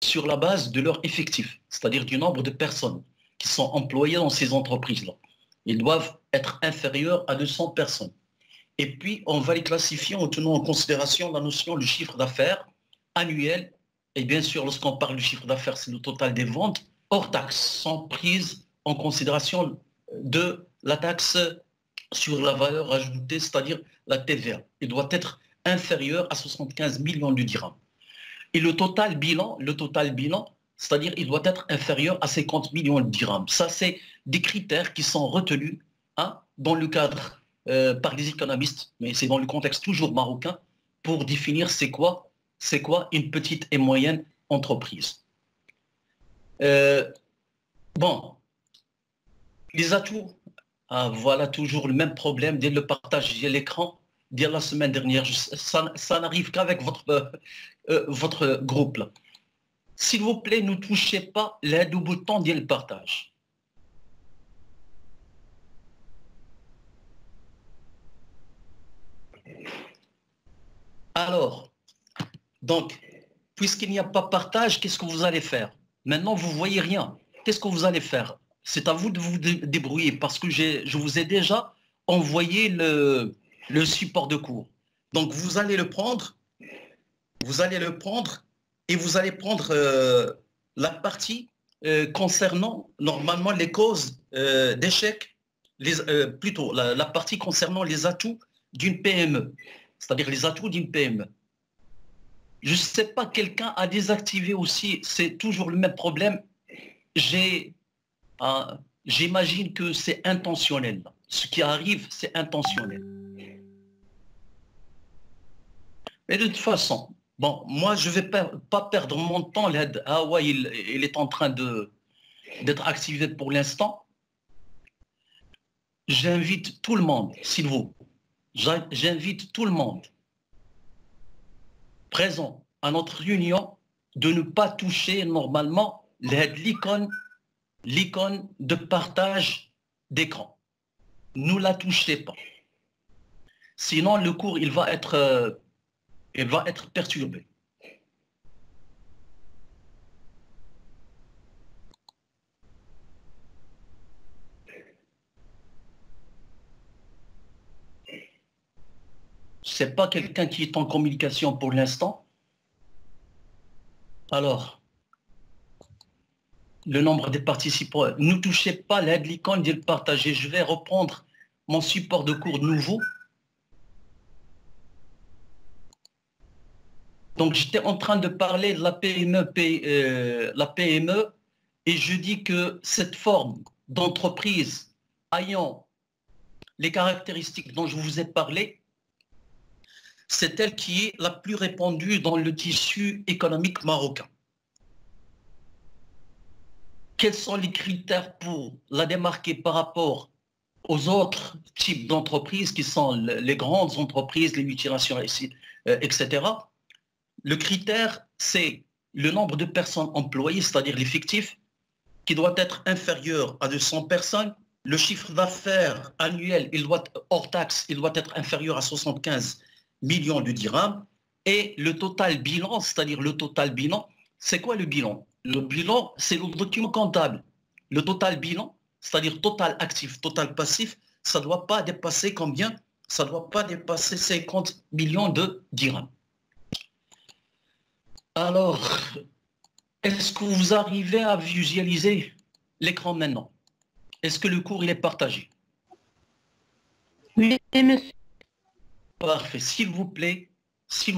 sur la base de leur effectif, c'est-à-dire du nombre de personnes qui sont employées dans ces entreprises-là. Ils doivent être inférieurs à 200 personnes. Et puis, on va les classifier en tenant en considération la notion du chiffre d'affaires annuel. Et bien sûr, lorsqu'on parle du chiffre d'affaires, c'est le total des ventes hors taxes, sans prise en considération de la taxe sur la valeur ajoutée, c'est-à-dire la TVA. Il doit être inférieur à 75 millions de dirhams. Et le total bilan, c'est-à-dire il doit être inférieur à 50 millions de dirhams. Ça, c'est des critères qui sont retenus dans le cadre par les économistes, mais c'est dans le contexte toujours marocain, pour définir c'est quoi une petite et moyenne entreprise. Bon, les atouts, voilà toujours le même problème dès le partage de l'écran. Dès la semaine dernière, ça n'arrive qu'avec votre groupe là. S'il vous plaît, ne touchez pas l'aide au bouton dès le partage. Alors, donc, puisqu'il n'y a pas partage, qu'est-ce que vous allez faire? Maintenant, vous ne voyez rien. Qu'est-ce que vous allez faire? C'est à vous de vous débrouiller parce que je vous ai déjà envoyé le support de cours. Donc, vous allez le prendre et vous allez prendre la partie concernant normalement les causes d'échec, plutôt la partie concernant les atouts d'une PME, c'est-à-dire les atouts d'une PME. Je ne sais pas, quelqu'un a désactivé aussi, c'est toujours le même problème. J'imagine que c'est intentionnel. Ce qui arrive, c'est intentionnel. Mais de toute façon, bon, moi, je ne vais pas perdre mon temps. L'aide, ouais, il est en train d'être activé pour l'instant. J'invite tout le monde, s'il vous plaît. J'invite tout le monde présent à notre réunion de ne pas toucher normalement l'icône de partage d'écran. Ne la touchez pas. Sinon, le cours, il va être perturbé. Ce n'est pas quelqu'un qui est en communication pour l'instant. Alors, le nombre des participants, ne touchez pas l'icône de le partager. Je vais reprendre mon support de cours nouveau. Donc, j'étais en train de parler de la PME, et je dis que cette forme d'entreprise ayant les caractéristiques dont je vous ai parlé, c'est elle qui est la plus répandue dans le tissu économique marocain. Quels sont les critères pour la démarquer par rapport aux autres types d'entreprises qui sont les grandes entreprises, les multinationales, etc. Le critère, c'est le nombre de personnes employées, c'est-à-dire l'effectif, qui doit être inférieur à 200 personnes. Le chiffre d'affaires annuel, hors taxe, il doit être inférieur à 75 millions de dirhams. Et le total bilan, c'est-à-dire le total bilan, c'est quoi le bilan? Le bilan, c'est le document comptable. Le total bilan, c'est-à-dire total actif, total passif, ça ne doit pas dépasser combien? Ça ne doit pas dépasser 50 millions de dirhams. Alors, est-ce que vous arrivez à visualiser l'écran maintenant? Est-ce que le cours il est partagé? Oui, monsieur. Parfait. S'il vous plaît, je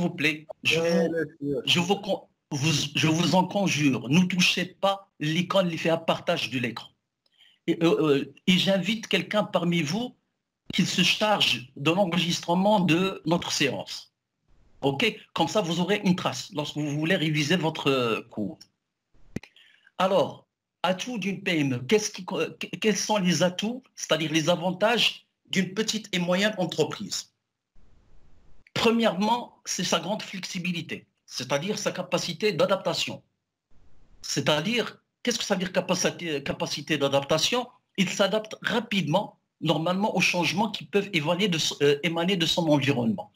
vous en conjure, ne touchez pas l'icône qui fait un partage de l'écran. Et j'invite quelqu'un parmi vous qui se charge de l'enregistrement de notre séance. OK? Comme ça, vous aurez une trace lorsque vous voulez réviser votre cours. Alors, atouts d'une PME. Quels sont les atouts, c'est-à-dire les avantages d'une petite et moyenne entreprise? Premièrement, c'est sa grande flexibilité, c'est-à-dire sa capacité d'adaptation. C'est-à-dire, qu'est-ce que ça veut dire capacité d'adaptation? Il s'adapte rapidement, normalement, aux changements qui peuvent émaner de son environnement.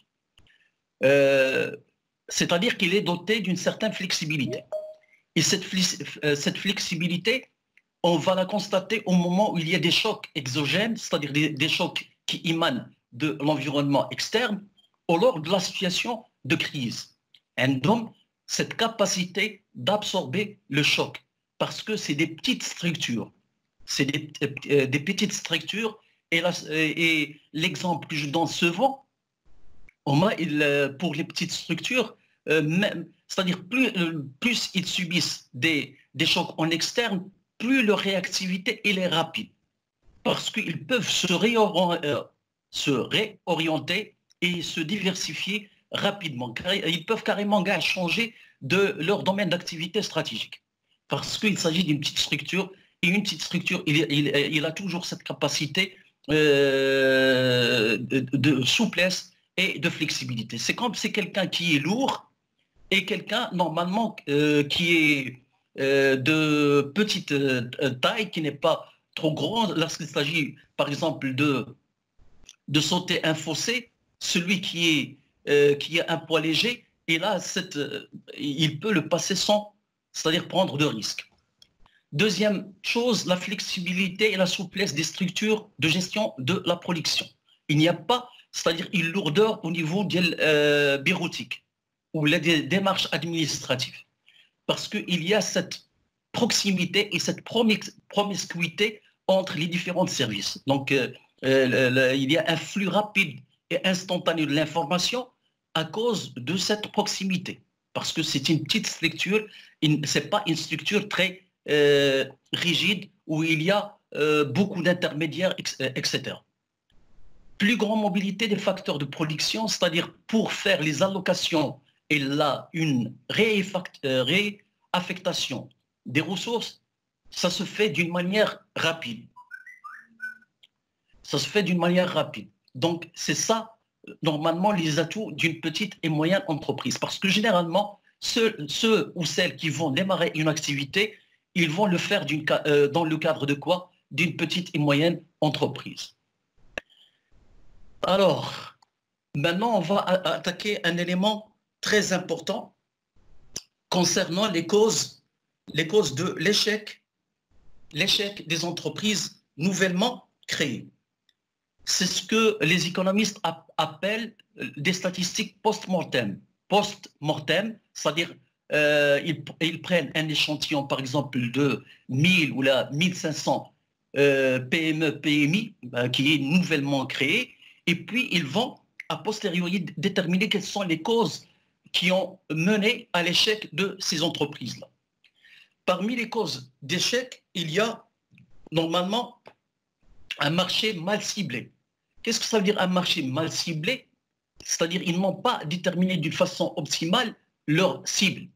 C'est-à-dire qu'il est doté d'une certaine flexibilité. Et cette flexibilité, on va la constater au moment où il y a des chocs exogènes, c'est-à-dire des chocs qui émanent de l'environnement externe, ou lors de la situation de crise. Et donc, cette capacité d'absorber le choc, parce que c'est des petites structures, c'est des petites structures, et l'exemple que je donne souvent, au moins, pour les petites structures, c'est-à-dire plus ils subissent des chocs en externe, plus leur réactivité elle est rapide. Parce qu'ils peuvent se réorienter et se diversifier rapidement. Ils peuvent carrément changer de leur domaine d'activité stratégique. Parce qu'il s'agit d'une petite structure, et une petite structure, il a toujours cette capacité de souplesse et de flexibilité. C'est comme c'est quelqu'un qui est lourd et quelqu'un normalement qui est de petite taille, qui n'est pas trop grand. Lorsqu'il s'agit par exemple de sauter un fossé, celui qui est un poids léger, et là il peut le passer sans, c'est-à-dire prendre de risques. Deuxième chose, la flexibilité et la souplesse des structures de gestion de la production. Il n'y a pas, c'est-à-dire une lourdeur au niveau bureautique ou les démarches administratives. Parce qu'il y a cette proximité et cette promiscuité entre les différents services. Donc, il y a un flux rapide et instantané de l'information à cause de cette proximité. Parce que c'est une petite structure, ce n'est pas une structure très rigide où il y a beaucoup d'intermédiaires, etc. Plus grande mobilité des facteurs de production, c'est-à-dire pour faire les allocations et là une réaffectation des ressources, ça se fait d'une manière rapide. Ça se fait d'une manière rapide. Donc c'est ça, normalement, les atouts d'une petite et moyenne entreprise. Parce que généralement, ceux ou celles qui vont démarrer une activité, ils vont le faire dans le cadre de quoi? D'une petite et moyenne entreprise. Alors, maintenant, on va attaquer un élément très important concernant les causes de l'échec des entreprises nouvellement créées. C'est ce que les économistes appellent des statistiques post-mortem. Post-mortem, c'est-à-dire ils prennent un échantillon, par exemple, de 1000 ou 1500 PME, PMI qui est nouvellement créé, et puis ils vont a posteriori déterminer quelles sont les causes qui ont mené à l'échec de ces entreprises-là. Parmi les causes d'échec, il y a normalement un marché mal ciblé. Qu'est-ce que ça veut dire un marché mal ciblé? C'est-à-dire qu'ils n'ont pas déterminé d'une façon optimale leur cible.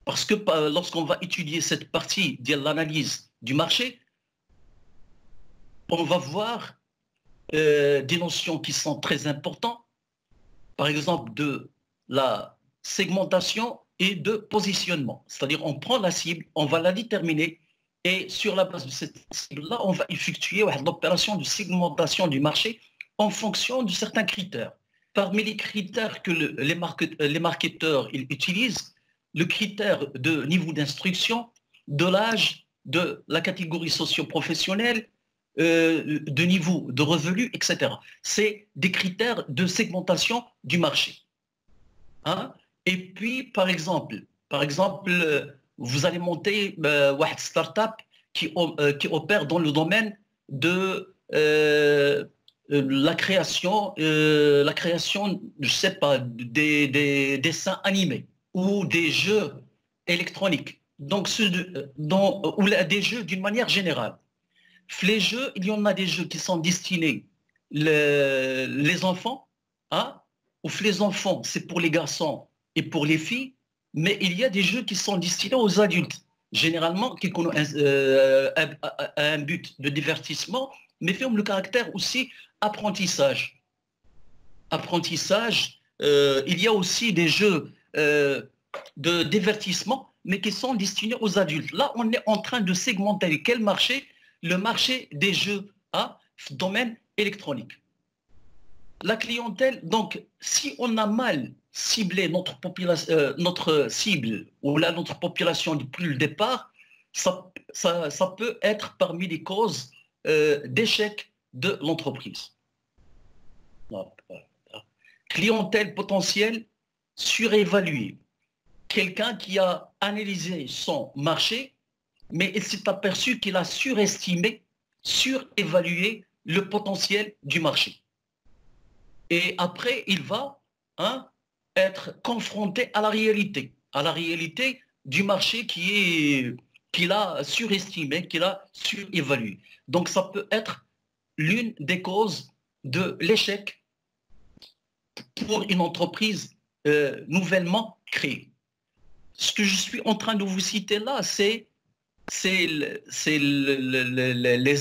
Parce que lorsqu'on va étudier cette partie de l'analyse du marché, on va voir des notions qui sont très importantes, par exemple de la segmentation et de positionnement. C'est-à-dire on prend la cible, on va la déterminer, et sur la base de cette cible-là, on va effectuer l'opération de segmentation du marché en fonction de certains critères. Parmi les critères que les marketeurs utilisent, le critère de niveau d'instruction, de l'âge, de la catégorie socio-professionnelle, de niveau de revenu, etc. C'est des critères de segmentation du marché. Hein? Et puis, par exemple, vous allez monter une start-up qui opère dans le domaine de la création, je sais pas, des dessins animés ou des jeux électroniques, donc ou des jeux d'une manière générale. Les jeux, il y en a des jeux qui sont destinés les enfants, hein, ou les enfants, c'est pour les garçons et pour les filles, mais il y a des jeux qui sont destinés aux adultes, généralement qui ont un but de divertissement, mais qui ont le caractère aussi apprentissage. Il y a aussi des jeux de divertissement, mais qui sont destinés aux adultes. Là, on est en train de segmenter quel marché? Le marché des jeux à domaine électronique. La clientèle, donc, si on a mal ciblé notre population, notre cible ou là, notre population depuis le départ, ça peut être parmi les causes d'échec de l'entreprise. Clientèle potentielle surévaluée. Quelqu'un qui a analysé son marché, mais il s'est aperçu qu'il a surévalué le potentiel du marché. Et après, il va être confronté à la réalité du marché qu'il a surestimé, qu'il a surévalué. Donc, ça peut être l'une des causes de l'échec pour une entreprise nouvellement créée. Ce que je suis en train de vous citer là, c'est les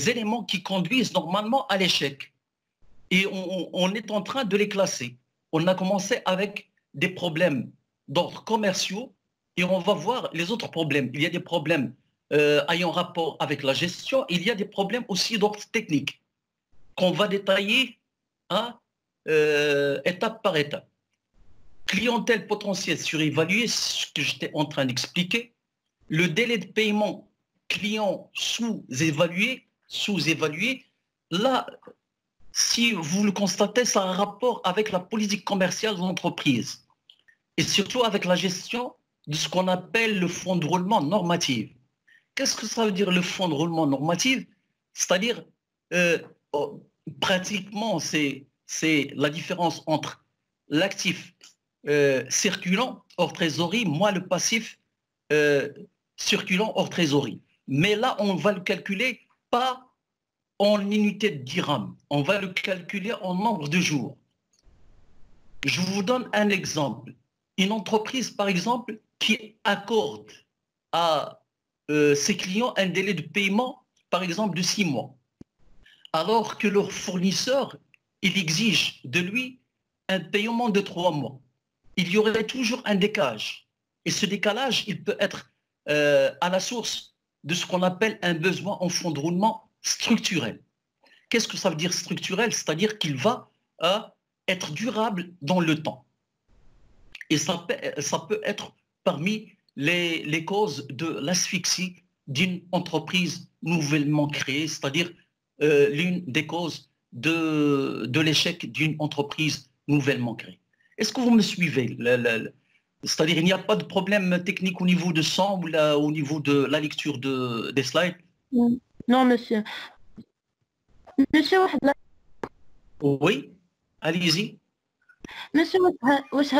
éléments qui conduisent normalement à l'échec. Et on est en train de les classer. On a commencé avec des problèmes d'ordre commerciaux et on va voir les autres problèmes. Il y a des problèmes ayant rapport avec la gestion, il y a des problèmes aussi d'ordre technique qu'on va détailler étape par étape. Clientèle potentielle surévaluée, ce que j'étais en train d'expliquer. Le délai de paiement client sous-évalué, là, si vous le constatez, ça a un rapport avec la politique commerciale de l'entreprise et surtout avec la gestion de ce qu'on appelle le fonds de roulement normatif. Qu'est-ce que ça veut dire le fonds de roulement normatif? C'est-à-dire, pratiquement, c'est la différence entre l'actif circulant hors trésorerie, moins le passif circulant hors trésorerie. Mais là, on va le calculer pas en unité de dirham, on va le calculer en nombre de jours. Je vous donne un exemple. Une entreprise, par exemple, qui accorde à ses clients un délai de paiement, par exemple, de 6 mois, alors que leur fournisseur, il exige de lui un paiement de 3 mois. Il y aurait toujours un décalage. Et ce décalage, il peut être à la source de ce qu'on appelle un besoin en fonds de roulement structurel. Qu'est-ce que ça veut dire structurel? C'est-à-dire qu'il va être durable dans le temps. Et ça peut être parmi les causes de l'asphyxie d'une entreprise nouvellement créée, c'est-à-dire l'une des causes de l'échec d'une entreprise nouvellement créée. Est-ce que vous me suivez? C'est-à-dire il n'y a pas de problème technique au niveau de son ou au niveau de la lecture des slides? Non, monsieur. Monsieur, Oui, allez-y. monsieur,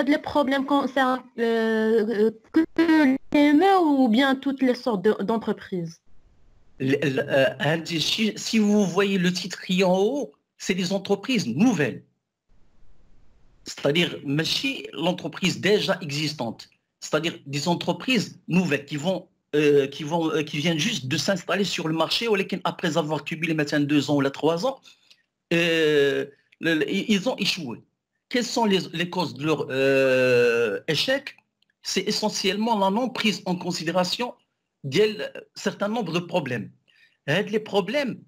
les problèmes concernent que les PME ou bien toutes les sortes d'entreprises? Si vous voyez le titre qui est en haut, c'est des entreprises nouvelles. C'est-à-dire, l'entreprise déjà existante. C'est-à-dire des entreprises nouvelles qui viennent juste de s'installer sur le marché, ou après avoir cumulé maintenant 2 ans ou 3 ans, ils ont échoué. Quelles sont les causes de leur échec? C'est essentiellement la non prise en considération d'un certain nombre de problèmes. Les problèmes,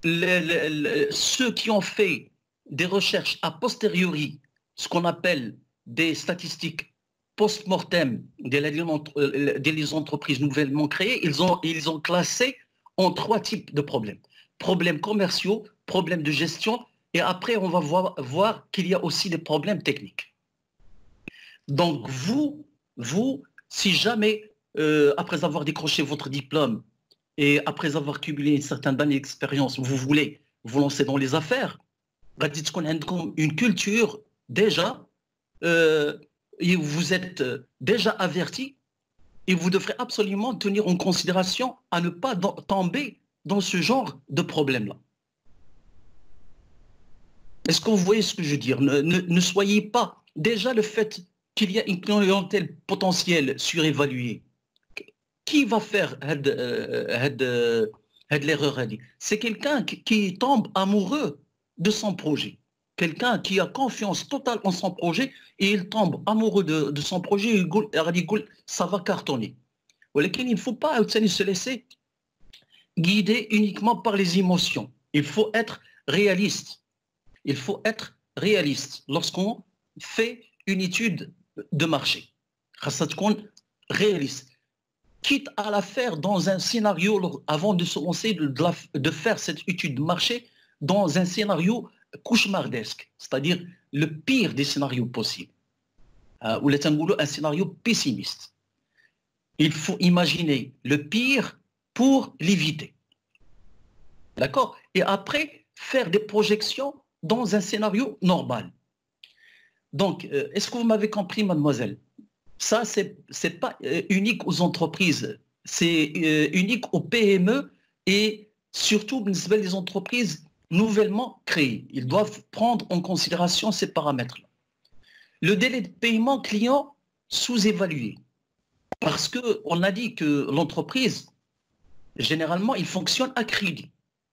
ceux qui ont fait des recherches a posteriori, ce qu'on appelle des statistiques post-mortem des entreprises nouvellement créées, ils ont classé en 3 types de problèmes. Problèmes commerciaux, problèmes de gestion, et après on va voir qu'il y a aussi des problèmes techniques. Donc vous si jamais, après avoir décroché votre diplôme et après avoir cumulé une certaine année d'expérience, vous voulez vous lancer dans les affaires, une culture déjà, et vous êtes déjà averti et vous devrez absolument tenir en considération à ne pas tomber dans ce genre de problème-là. Est-ce que vous voyez ce que je veux dire? Ne soyez pas... Déjà, le fait qu'il y a une clientèle potentielle surévaluée, qui va faire l'erreur? C'est quelqu'un qui tombe amoureux de son projet. Quelqu'un qui a confiance totale en son projet et il tombe amoureux de son projet et il dit ça va cartonner. Il ne faut pas se laisser guider uniquement par les émotions. Il faut être réaliste. Il faut être réaliste lorsqu'on fait une étude de marché. Ça doit être réaliste. Quitte à la faire dans un scénario, avant de se lancer, de faire cette étude de marché dans un scénario cauchemardesque, c'est-à-dire le pire des scénarios possibles, ou un scénario pessimiste. Il faut imaginer le pire pour l'éviter. D'accord? Et après, faire des projections dans un scénario normal. Donc, est-ce que vous m'avez compris, mademoiselle? Ça, ce n'est pas unique aux entreprises, c'est unique aux PME et surtout les entreprises nouvellement créées. Ils doivent prendre en considération ces paramètres-là. Le délai de paiement client sous-évalué. Parce qu'on a dit que l'entreprise, généralement, il fonctionne à crédit.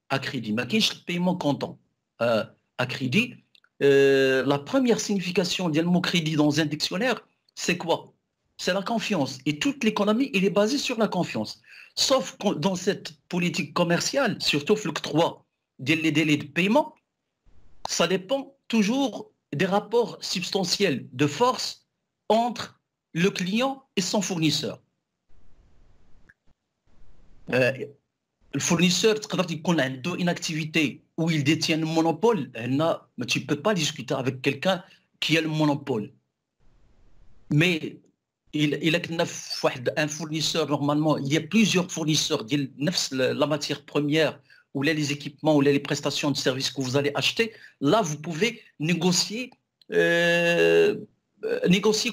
À crédit, mais le paiement comptant. À crédit, la première signification du mot crédit dans un dictionnaire, c'est quoi? C'est la confiance. Et toute l'économie, elle est basée sur la confiance. Sauf que dans cette politique commerciale, surtout l'octroi des délais de paiement, ça dépend toujours des rapports substantiels de force entre le client et son fournisseur. Le fournisseur, il a une activité où il détient le monopole, mais tu ne peux pas discuter avec quelqu'un qui a le monopole. Mais il a un fournisseur, normalement, il y a plusieurs fournisseurs, la matière première, ou les équipements, ou les prestations de services que vous allez acheter. Là, vous pouvez négocier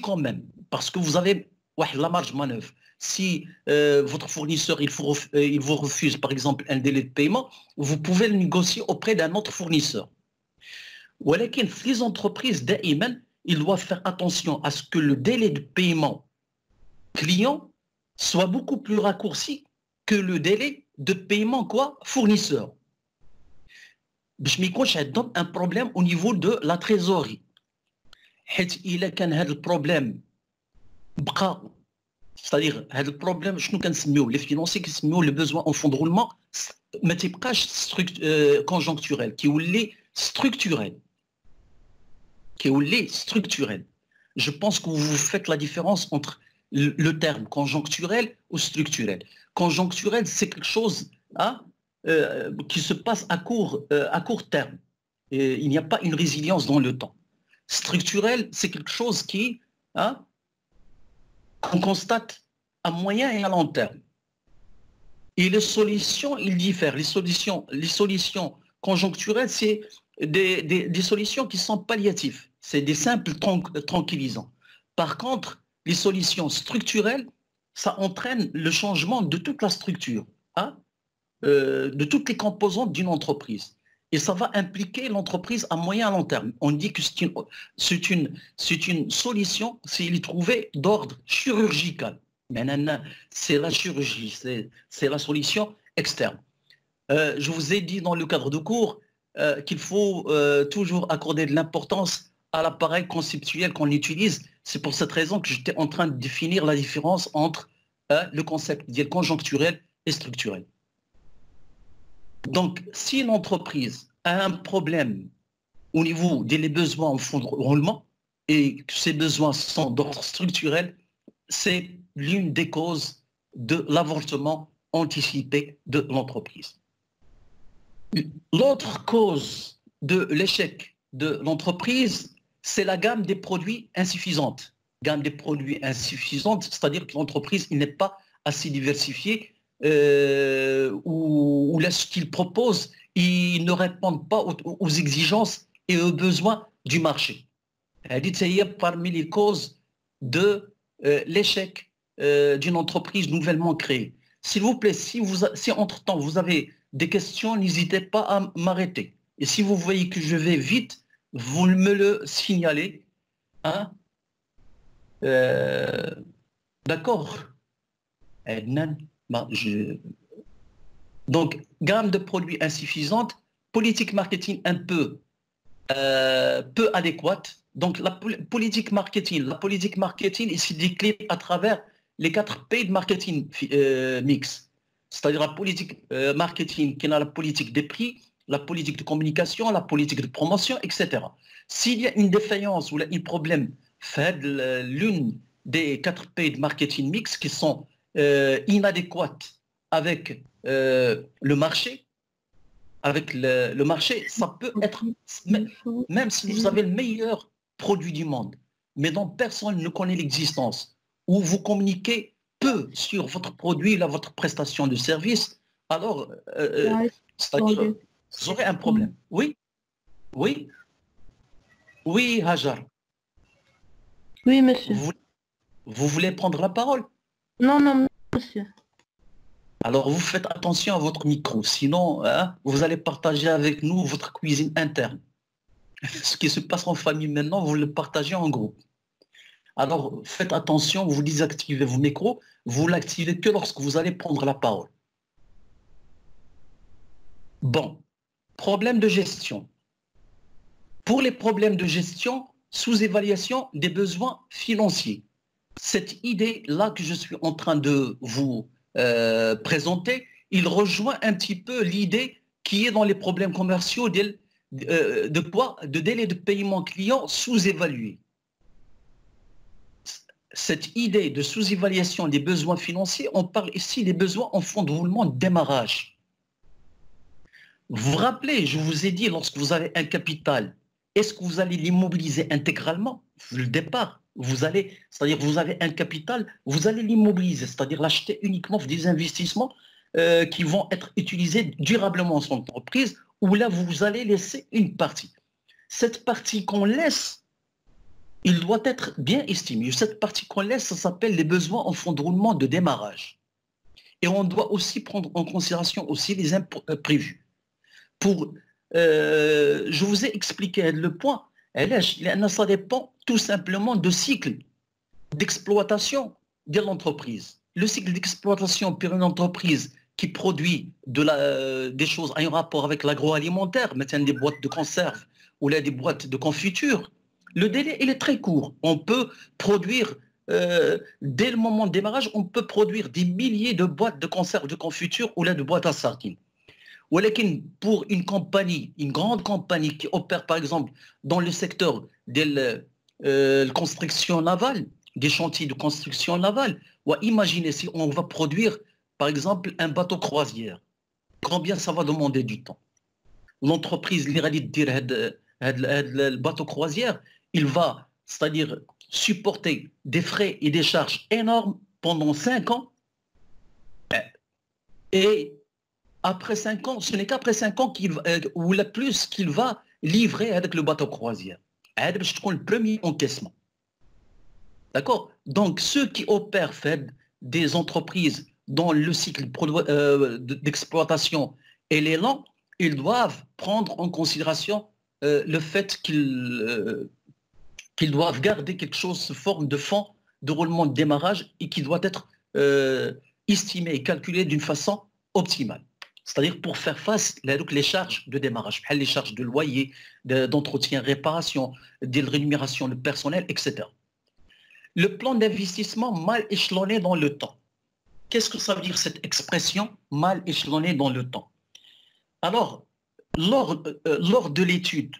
quand même, parce que vous avez la marge de manœuvre. Si votre fournisseur il vous refuse par exemple un délai de paiement, vous pouvez le négocier auprès d'un autre fournisseur. ولكن les entreprises دائما ils doivent faire attention à ce que le délai de paiement client soit beaucoup plus raccourci que le délai de paiement fournisseur. باش ما يكونش عندهم un problème au niveau de la trésorerie. حيت إلا كان هذا البروبليم بقى c'est-à-dire هذا البروبليم شنو كنسميوه لي فينونسي كنسميوه لو بوزوان اون فون de roulement ما تيبقاش conjoncturel كيولي structurel. Je pense que vous faites la différence entre le terme conjoncturel ou structurel. Conjoncturel, c'est quelque chose qui se passe à court terme. Et il n'y a pas une résilience dans le temps. Structurel, c'est quelque chose qu'on constate à moyen et à long terme. Et les solutions, ils diffèrent. Les solutions conjoncturelles, c'est des solutions qui sont palliatives. C'est des simples tranquillisants. Par contre, les solutions structurelles, ça entraîne le changement de toute la structure, de toutes les composantes d'une entreprise. Et ça va impliquer l'entreprise à moyen et à long terme. On dit que c'est une solution s'il est trouvé d'ordre chirurgical. C'est la chirurgie, c'est la solution externe. Je vous ai dit dans le cadre de cours qu'il faut toujours accorder de l'importance à l'appareil conceptuel qu'on utilise. C'est pour cette raison que j'étais en train de définir la différence entre le concept conjoncturel et structurel. Donc, si une entreprise a un problème au niveau des besoins en fonds de roulement et que ces besoins sont d'ordre structurel, c'est l'une des causes de l'avortement anticipé de l'entreprise. L'autre cause de l'échec de l'entreprise, c'est la gamme des produits insuffisante. Gamme des produits insuffisante, c'est-à-dire que l'entreprise n'est pas assez diversifiée ou là, ce qu'il propose, ils ne répondent pas aux exigences et aux besoins du marché. C'est parmi les causes de l'échec d'une entreprise nouvellement créée. S'il vous plaît, si entre-temps vous avez des questions, n'hésitez pas à m'arrêter. Et si vous voyez que je vais vite, vous me le signalez. D'accord. Donc, gamme de produits insuffisante, politique marketing un peu adéquate. Donc, la politique marketing, il se décline à travers les 4 P de marketing mix. C'est-à-dire la politique marketing qui a la politique des prix, la politique de communication, la politique de promotion, etc. S'il y a une défaillance ou un problème fait l'une des 4 pays de marketing mix qui sont inadéquates avec le marché, ça peut être, même si vous avez le meilleur produit du monde, mais dont personne ne connaît l'existence, ou vous communiquez peu sur votre produit, votre prestation de service, alors, c'est-à-dire, vous aurez un problème. Oui, oui, oui, Hajar. Oui, monsieur. Vous voulez prendre la parole? Non, non, monsieur. Alors, vous faites attention à votre micro, sinon, hein, vous allez partager avec nous votre cuisine interne. Ce qui se passe en famille maintenant, vous le partagez en groupe. Alors, faites attention, vous désactivez vos micros, vous l'activez que lorsque vous allez prendre la parole. Bon, problème de gestion. Pour les problèmes de gestion, sous-évaluation des besoins financiers. Cette idée-là que je suis en train de vous présenter, il rejoint un petit peu l'idée qui est dans les problèmes commerciaux de délai de paiement client sous-évalué. Cette idée de sous-évaluation des besoins financiers, on parle ici des besoins en fonds de roulement de démarrage. Vous vous rappelez, je vous ai dit, lorsque vous avez un capital, est-ce que vous allez l'immobiliser intégralement? Le départ, c'est-à-dire vous avez un capital, vous allez l'immobiliser, c'est-à-dire l'acheter uniquement pour des investissements qui vont être utilisés durablement en son entreprise, où là, vous allez laisser une partie. Cette partie qu'on laisse, il doit être bien estimé. Cette partie qu'on laisse, ça s'appelle les besoins en fonds de roulement de démarrage. Et on doit aussi prendre en considération aussi les imprévus. Je vous ai expliqué le point. Ça dépend tout simplement du cycle d'exploitation de l'entreprise. Le cycle d'exploitation pour une entreprise qui produit des choses en rapport avec l'agroalimentaire, maintenant des boîtes de conserve ou là, des boîtes de confiture, le délai il est très court. On peut produire, dès le moment de démarrage, on peut produire des milliers de boîtes de conserve de confiture ou là, de boîtes à sardines. Pour une compagnie, une grande compagnie qui opère par exemple dans le secteur de la construction navale, des chantiers de construction navale, imaginez si on va produire par exemple un bateau croisière, combien ça va demander du temps? L'entreprise, le bateau croisière, il va, c'est-à-dire supporter des frais et des charges énormes pendant 5 ans et après 5 ans, ce n'est qu'après 5 ans ou le plus qu'il va livrer avec le bateau croisière. C'est le premier encaissement. D'accord? Donc, ceux qui opèrent des entreprises dont le cycle d'exploitation est lent, ils doivent prendre en considération le fait qu'ils doivent garder quelque chose sous forme de fonds de roulement de démarrage et qui doit être estimé et calculé d'une façon optimale. C'est-à-dire pour faire face les charges de démarrage, les charges de loyer, d'entretien, réparation, de rémunération de personnel, etc. Le plan d'investissement mal échelonné dans le temps. Qu'est-ce que ça veut dire cette expression mal échelonné dans le temps? Alors, lors de l'étude,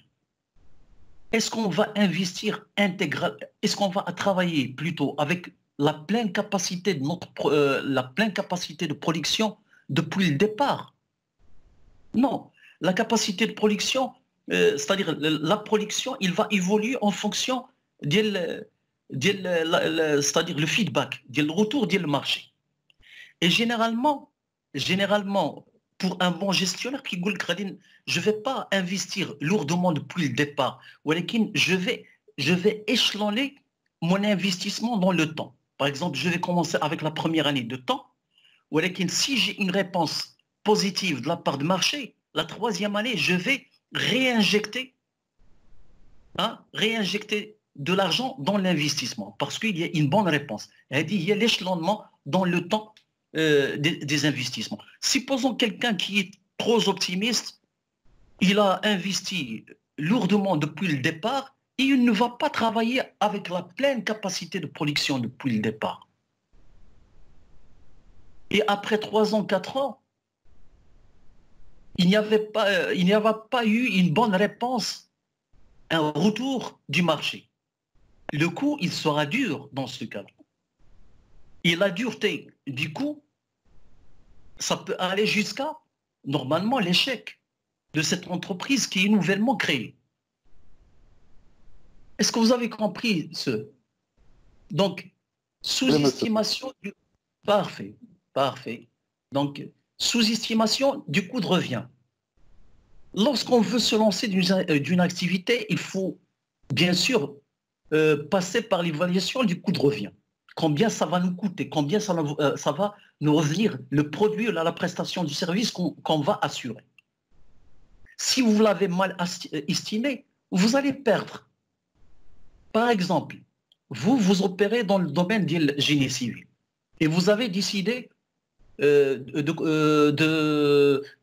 est-ce qu'on va investir intégral, est-ce qu'on va travailler plutôt avec la pleine capacité de production depuis le départ? Non, la capacité de production, c'est-à-dire la production, il va évoluer en fonction c'est-à-dire le feedback, le retour du marché. Et généralement, pour un bon gestionnaire qui dit je ne vais pas investir lourdement depuis le départ, je vais échelonner mon investissement dans le temps. Par exemple, je vais commencer avec la première année de temps, si j'ai une réponse positive de la part du marché, la 3e année, je vais réinjecter de l'argent dans l'investissement parce qu'il y a une bonne réponse. Il y a l'échelonnement dans le temps des investissements. Supposons quelqu'un qui est trop optimiste, il a investi lourdement depuis le départ et il ne va pas travailler avec la pleine capacité de production depuis le départ. Et après 3 ans, 4 ans, il n'y avait pas eu une bonne réponse, un retour du marché. Le coup, il sera dur dans ce cas. Et la dureté du coup, ça peut aller jusqu'à, normalement, l'échec de cette entreprise qui est nouvellement créée. Est-ce que vous avez compris ce? Donc, sous-estimation du... Parfait, parfait. Donc, sous-estimation du coût de revient. Lorsqu'on veut se lancer d'une activité, il faut bien sûr passer par l'évaluation du coût de revient. Combien ça va nous coûter, combien ça va nous revenir, le produit, la prestation du service qu'on va assurer. Si vous l'avez mal estimé, vous allez perdre. Par exemple, vous opérez dans le domaine du génie civil et vous avez décidé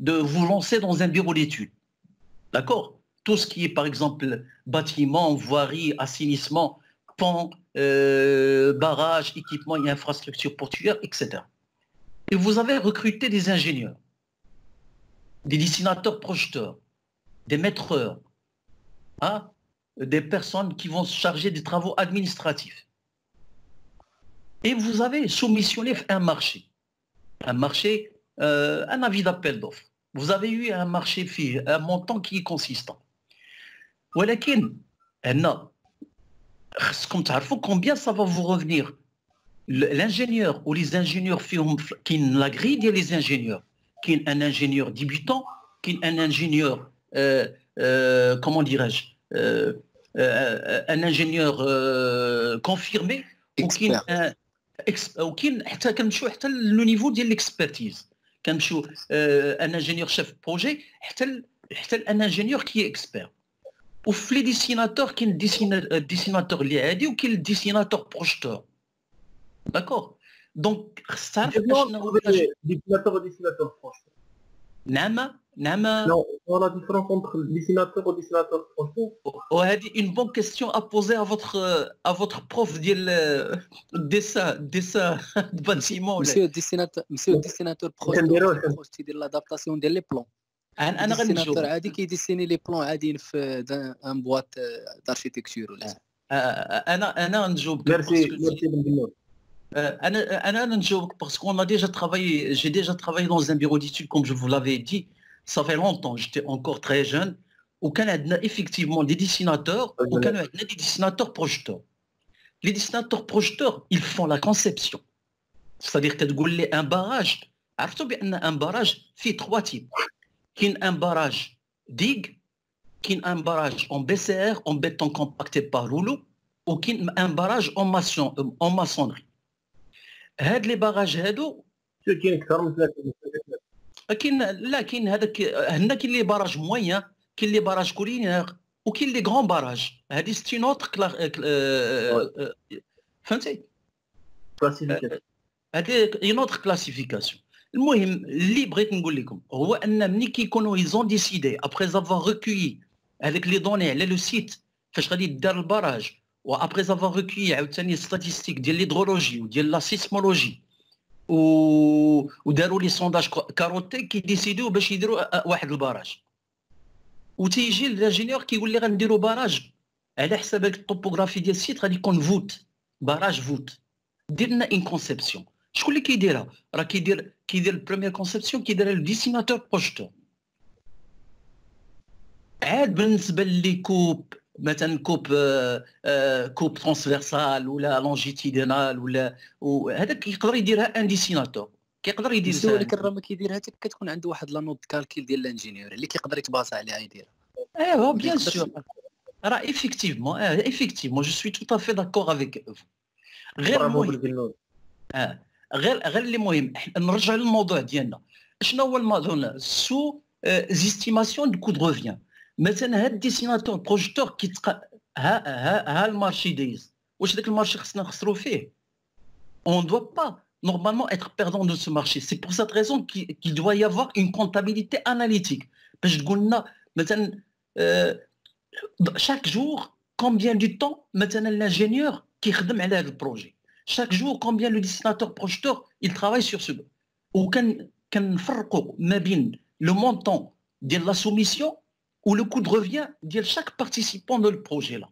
de vous lancer dans un bureau d'études. D'accord? Tout ce qui est, par exemple, bâtiment, voirie, assainissement, pont, barrages, équipements et infrastructures portuaires, etc. Et vous avez recruté des ingénieurs, des dessinateurs projecteurs, des maîtreurs, hein, des personnes qui vont se charger des travaux administratifs. Et vous avez soumissionné un marché, un avis d'appel d'offres. Vous avez eu un marché fait, un montant qui est consistant. ولكن هنا خصكم تعرفوا combien ça va vous revenir. L'ingénieur ou les ingénieurs فيهم كاين la grille ديال les ingénieurs. كاين un ingénieur débutant, كاين un ingénieur comment dirais-je un ingénieur confirmé وكاين حتى كنمشيو حتى لو نيفو ديال l'expertise. كنمشيو un ingénieur chef projet حتى un ingénieur qui est expert. وفي لي ديسيناتور كاين الديسيناتور اللي عادي وكاين الديسيناتور بروجيتور. داكور دونك خص تعرف شنو هو ديسيناتور وديسيناتور بروجيتور. نعم Non, on a différence entre dessinateur et dessinateur projeteur. وهذه une bonne question à poser à votre prof ديال dessin de bâtiment. monsieur dessinateur projeteur تيدير l'adaptation ديال لي بلون. انا غنجاوب. الديسيناتور عادي كيديسيني لي بلون عاديين في ان بواط داركتيكتور ولا. انا نجاوبك. ميرسي بن بنون. انا نجاوبك parce qu'on a déjà travaillé, j'ai déjà travaillé dans un bureau d'études comme je vous l'avais dit, ça fait longtemps, j'étais encore très jeune, وكان عندنا effectivement des dessinateurs وكانوا عندنا des dessinateurs projecteurs. Les dessinateurs projecteurs, ils font la conception. C'est-à-dire كتقول لي un barrage, عرفتوا بان un barrage فيه trois types. كاين un barrage digue, كاين un barrage en BCR en béton compacté par rouleau وكاين un barrage en maçonnerie. هاد لي باراج هادو كاين اكثر من ثلاثه. كاين هذاك هنا كاين لي باراج موين، كاين لي باراج كولينير وكاين لي غران باراج. هادي ستي نوتر فهمتي؟ هادي نوتر كلاسيفيكاسيون. المهم اللي بغيت نقول لكم هو ان ملي كيكونوا ايزون ديسيدي ابري افوار ريكويي هذيك لي دوني على لو سيت فاش غادي دار الباراج وابري افوار ريكويي عاوتاني ستاتيستيك ديال ليدرولوجي وديال لا سيسمولوجي وداروا لي سونداج كاروتي كيديسيديو باش يديروا واحد الباراج وتيجي الانجينيور كيقول لي غنديروا باراج على حساب الطوبوغرافي ديال السيت غادي يكون فوت باراج فوت. دير لنا ان كونسيبسيون. شكون اللي كيديرها؟ راه كيدير البريمير كونسيبسيون كيديرها الديسيناتور بروجيتور. عاد بالنسبه لي كوب مثلا كوب ترانسفيرسال ولا لونجيتيدينال ولا هذاك يقدر يديرها ان ديسيناتور كيقدر يدير. ولكن راه ما كيديرها حتى كتكون عنده واحد لا نوت كالكيل ديال الانجينيور اللي كيقدر يتباص عليها يديرها. ايوا بيان سور راه effectivement je suis tout à fait d'accord avec vous. غير المهم غير اللي مهم نرجع للموضوع ديالنا. شنو هو الموضوع؟ سو زيستيماسيون دو كو دو ريفيان. مثلا هاد الديسيناتور بروجيتور ها المارشي دايز. واش داك المارشي خصنا نخسروا فيه؟ on ne doit pas normalement être perdant de ce marché. C'est pour cette raison qu'il doit y avoir une comptabilité analytique. باش تقول لنا مثلا chaque jour combien du temps مثلا l'ingénieur كيخدم على هذا البروجي. Chaque jour, combien le dessinateur projeteur il travaille sur ce. Ou كنفرقوا ما بين le montant de la soumission ou le coût de revient de chaque participant dans le projet là.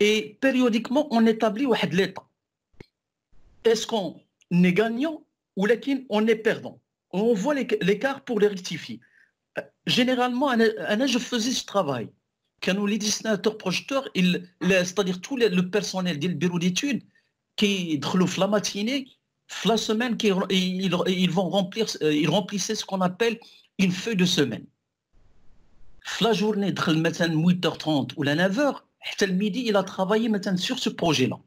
Et périodiquement, on établit l'état. Est-ce qu'on est gagnant ou on est perdant? On voit l'écart pour les rectifier. Généralement, je faisais ce travail. Quand les dessinateurs projecteurs, c'est-à-dire tout le personnel du bureau d'études qui dans la matinée, la semaine, ils remplissaient ce qu'on appelle une feuille de semaine. La journée, مثلا 8h30 ou 9h, حتى le midi, il a travaillé maintenant sur ce projet-là.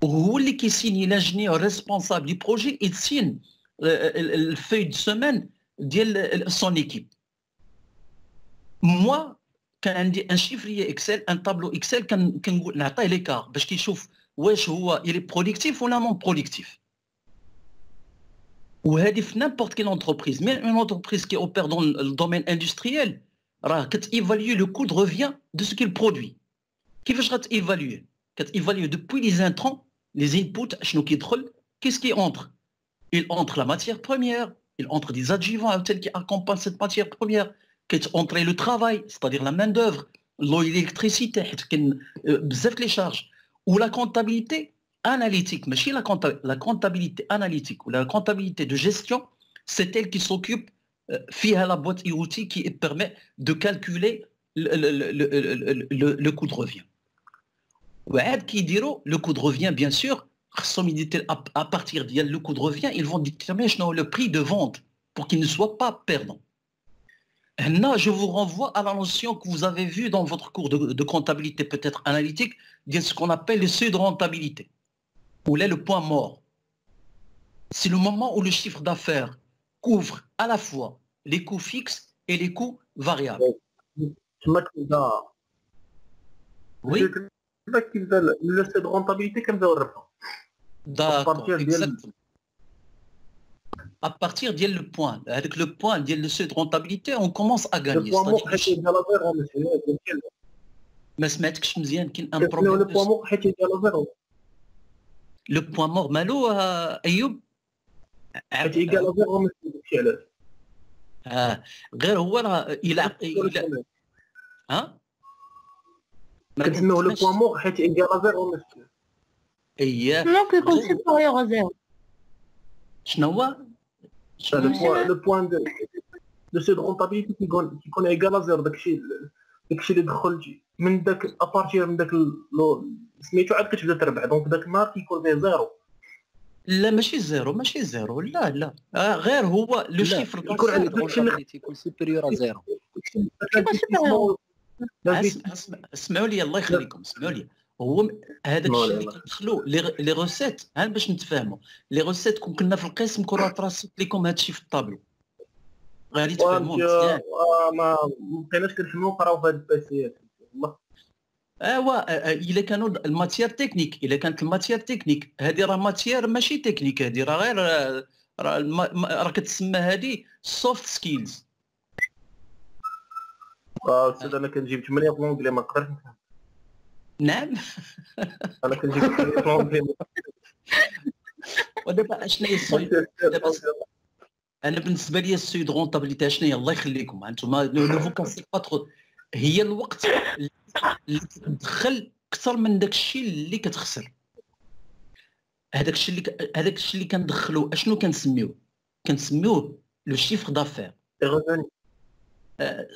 Ou اللي كيسيني l'ingénieur responsable du projet, il signe la feuille de semaine de son équipe. Moi, كان عندي un chiffrier Excel, un tableau Excel كنقول نعطيه l'écart باش كيشوف واش هو il est productif ou non productif. وهذه في n'importe quelle entreprise, même une entreprise qui opère dans le domaine industriel, راه كتيفاليو le coût de revient de ce qu'il produit. كيفاش غتيفاليو؟ كتيفاليو depuis les intrants, les inputs, شنو كيدخل, qu'est-ce qui entre? Il entre la matière première, il entre des adjuvants qui accompagnent cette matière première, qui entre le travail, c'est-à-dire la main-d'œuvre, l'eau et l'électricité, les charges, ou la comptabilité analytique. Mais si la comptabilité analytique ou la comptabilité de gestion, c'est elle qui s'occupe via la boîte et outils qui permet de calculer le coût de revient. Qui diront le coût de revient, bien sûr, à partir du coût de revient, ils vont déterminer le prix de vente pour qu'il ne soit pas perdant. Là, je vous renvoie à la notion que vous avez vue dans votre cours de comptabilité peut-être analytique, de ce qu'on appelle le seuil de rentabilité, où là le point mort. C'est le moment où le chiffre d'affaires couvre à la fois les coûts fixes et les coûts variables. Oui. Le seuil de rentabilité comme ça. D'accord, exactement. À partir de le point, avec le point de le seuil de rentabilité, on commence à gagner. ما سمعتكش مزيان كاين ان بروبليم. Le point mort حيت يدير زيرو. Le point mort مالو ايوب؟ حيت يدير زيرو ماشي علاش. غير هو راه الى ها كنسميوه لو بوان مور حيت يدير زيرو ماشي. اييه Non, كيكون supérieur à zéro. شنو هو؟ Le point de seuil de rentabilité كيكون égal à zéro. داكشي اللي دخل من داك ابارتير من داك سميتو عاد كتبدا تربح. دونك داك النهار كيكون فيه زيرو. لا ماشي زيرو لا غير هو لو شيفر يكون عندك داكشي اللي يكون سوبيريور زيرو. اسمعوا لي الله يخليكم اسمعوا لي. هو هذاك الشيء اللي كيدخلوا لي روسيت باش نتفاهموا لي روسيت كنا في القسم كون تراسيت لكم هذا الشيء في الطابلو غادي تفهموا مزيان. ما بقيناش كنفهموا نقراو في هاد الباسيات والله. الا كانوا الماتيير تكنيك، الا كانت الماتيير تكنيك هذه راه ماتيير ماشي تكنيك، هذه راه غير راه كتسمى هذه سوفت سكيلز. استاذ انا كنجيب 8 في لونجلي ما نقدرش نفهم. نعم انا كنجيب 8 في لونجلي. ودابا شنو هي السويد؟ انا بالنسبه لي السويد رونطابيليتي شنو هي؟ الله يخليكم انتم نو فو كاسي با ترو. هي الوقت اللي كتدخل اكثر من داك الشيء اللي كتخسر. هذاك الشيء اللي كندخلو اشنو كنسميوه لو شيفر دافير.